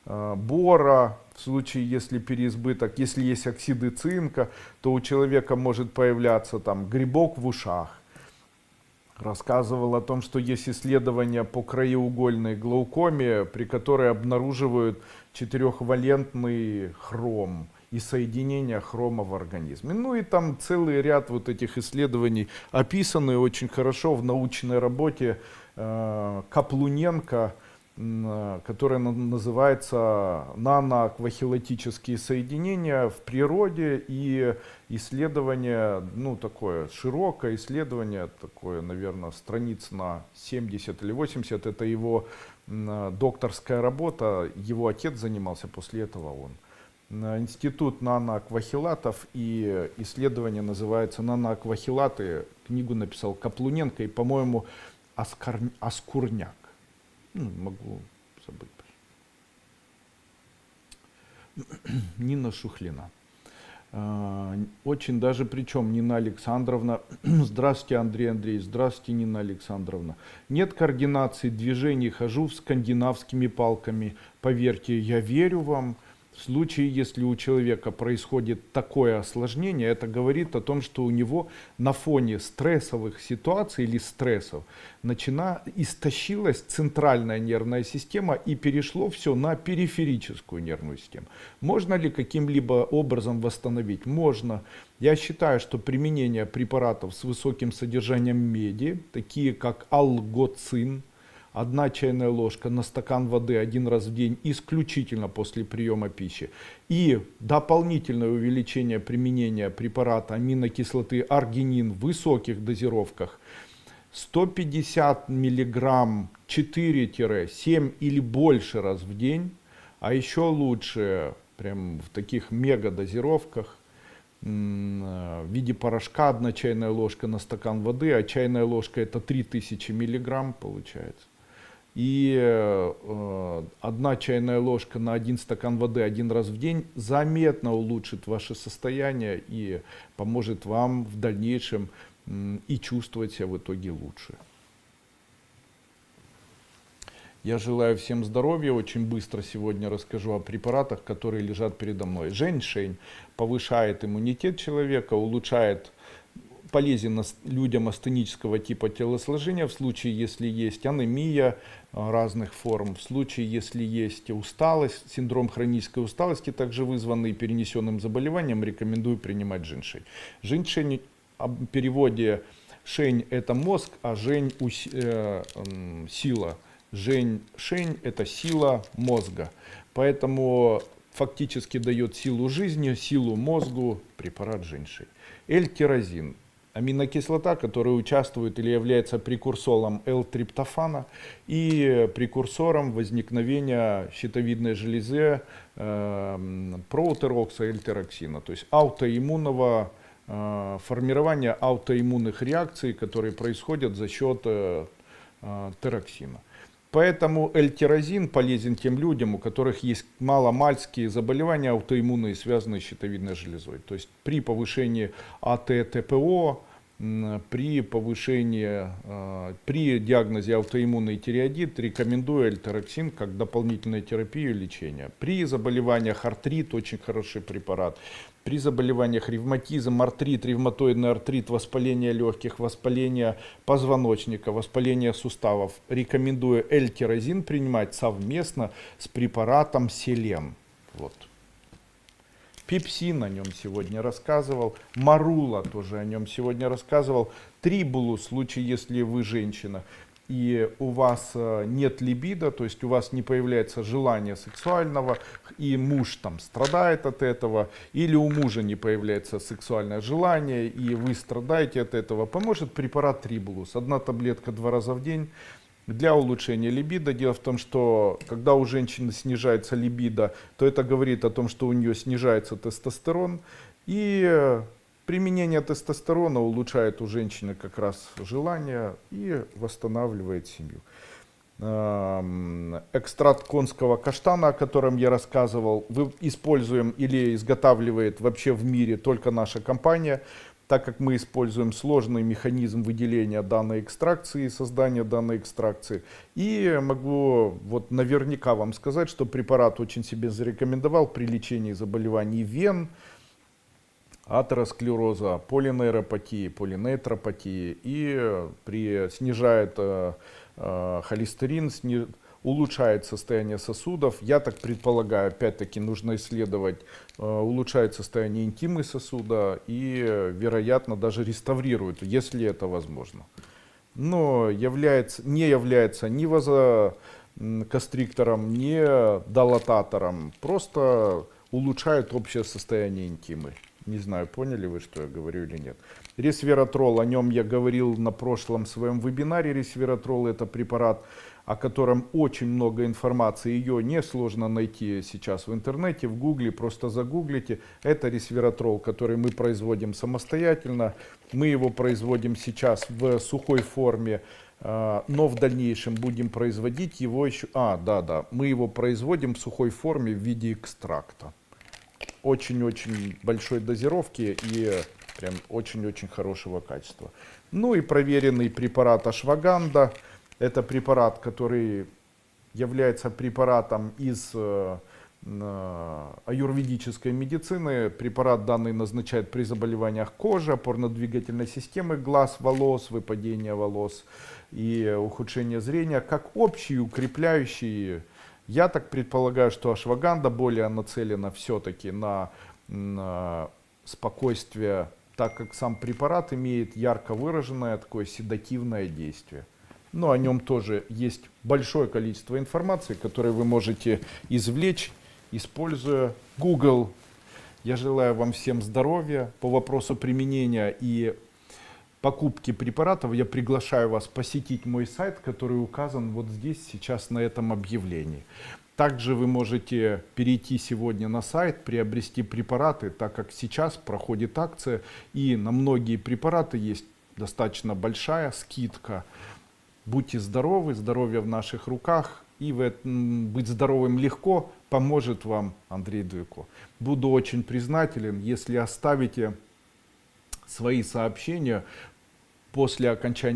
Speaker 1: бора, в случае, если переизбыток, если есть оксиды цинка, то у человека может появляться там грибок в ушах. Рассказывал о том, что есть исследования по краеугольной глаукоме, при которой обнаруживают 4-валентный хром и соединение хрома в организме. Ну и там целый ряд вот этих исследований описаны очень хорошо в научной работе Каплуненко, которая называется «Наноаквахилатические соединения в природе», и исследование, ну такое широкое исследование, такое, наверное, страниц на 70 или 80, это его докторская работа, его отец занимался, после этого он. Институт наноаквахилатов, и исследование называется «Наноаквахилаты», книгу написал Каплуненко и, по-моему, Оскурняк. Могу забыть. Нина Шухлина. Очень даже, причем Нина Александровна. Здравствуйте, Андрей Андреевич. Здравствуйте, Нина Александровна. Нет координации движений, хожу с скандинавскими палками. Поверьте, я верю вам. В случае, если у человека происходит такое осложнение, это говорит о том, что у него на фоне стрессовых ситуаций или стрессов истощилась центральная нервная система и перешло все на периферическую нервную систему. Можно ли каким-либо образом восстановить? Можно. Я считаю, что применение препаратов с высоким содержанием меди, такие как алгоцин, 1 чайная ложка на стакан воды 1 раз в день, исключительно после приема пищи. И дополнительное увеличение применения препарата аминокислоты аргинин в высоких дозировках. 150 мг 4-7 или больше раз в день. А еще лучше прям в таких мега дозировках. В виде порошка 1 чайная ложка на стакан воды, а чайная ложка это 3000 мг получается. И 1 чайная ложка на 1 стакан воды 1 раз в день заметно улучшит ваше состояние и поможет вам в дальнейшем и чувствовать себя в итоге лучше. Я желаю всем здоровья. Очень быстро сегодня расскажу о препаратах, которые лежат передо мной. Женьшень повышает иммунитет человека, улучшает, полезен людям астенического типа телосложения в случае, если есть анемия разных форм, в случае, если есть усталость, синдром хронической усталости, также вызванный перенесенным заболеванием, рекомендую принимать женьшень. Женьшень в переводе шень это мозг, а жень сила. Женьшень это сила мозга. Поэтому фактически дает силу жизни, силу мозгу препарат женьшень. L-тирозин. Аминокислота, которая участвует или является прекурсором L-триптофана и прекурсором возникновения щитовидной железы проутерокса L-тироксина, то есть аутоиммунного формирования аутоиммунных реакций, которые происходят за счет тироксина. Поэтому L-тирозин полезен тем людям, у которых есть маломальские заболевания аутоиммунные, связанные с щитовидной железой. То есть при повышении АТ-ТПО, при диагнозе аутоиммунный тиреоидит рекомендую L-тироксин как дополнительную терапию и лечение. При заболеваниях артрит очень хороший препарат. При заболеваниях ревматизм, артрит, ревматоидный артрит, воспаление легких, воспаление позвоночника, воспаление суставов рекомендую L-тирозин принимать совместно с препаратом селен. Вот. Пепсин о нем сегодня рассказывал, марула тоже о нем сегодня рассказывал, трибулус в случае, если вы женщина и у вас нет либидо, то есть у вас не появляется желания сексуального, и муж там страдает от этого, или у мужа не появляется сексуальное желание, и вы страдаете от этого, поможет препарат трибулус. 1 таблетка 2 раза в день. Для улучшения либидо. Дело в том, что когда у женщины снижается либидо, то это говорит о том, что у нее снижается тестостерон. И применение тестостерона улучшает у женщины как раз желание и восстанавливает семью. Экстракт конского каштана, о котором я рассказывал, используем или изготавливает вообще в мире только наша компания, так как мы используем сложный механизм выделения данной экстракции, создания данной экстракции. И могу вот наверняка вам сказать, что препарат очень себе зарекомендовал при лечении заболеваний вен, атеросклероза, полинейропатии, полинейтропатии, и снижает холестерин, улучшает состояние сосудов. Я так предполагаю, опять-таки нужно исследовать, улучшает состояние интимы сосуда и, вероятно, даже реставрирует, если это возможно. Но не является ни вазоконстриктором, ни дилататором, просто улучшает общее состояние интимы. Не знаю, поняли вы, что я говорю или нет. Ресвератрол, о нем я говорил на прошлом своем вебинаре. Ресвератрол это препарат, о котором очень много информации. Ее несложно найти сейчас в интернете, в гугле, просто загуглите. Это ресвератрол, который мы производим самостоятельно. Мы его производим сейчас в сухой форме, но в дальнейшем будем производить его еще... мы его производим в сухой форме в виде экстракта. Очень-очень большой дозировки и прям очень-очень хорошего качества. Ну и проверенный препарат ашваганда. Это препарат, который является препаратом из аюрведической медицины. Препарат данный назначают при заболеваниях кожи, опорно-двигательной системы, глаз, волос, выпадения волос и ухудшение зрения, как общий укрепляющий. Я так предполагаю, что ашваганда более нацелена все-таки на спокойствие, так как сам препарат имеет ярко выраженное такое седативное действие. Но о нем тоже есть большое количество информации, которую вы можете извлечь, используя Google. Я желаю вам всем здоровья. По вопросу применения и покупки препаратов я приглашаю вас посетить мой сайт, который указан вот здесь сейчас на этом объявлении. Также вы можете перейти сегодня на сайт, приобрести препараты, так как сейчас проходит акция и на многие препараты есть достаточно большая скидка. Будьте здоровы, здоровье в наших руках. И быть здоровым легко поможет вам Андрей Дуйко. Буду очень признателен, если оставите свои сообщения после окончания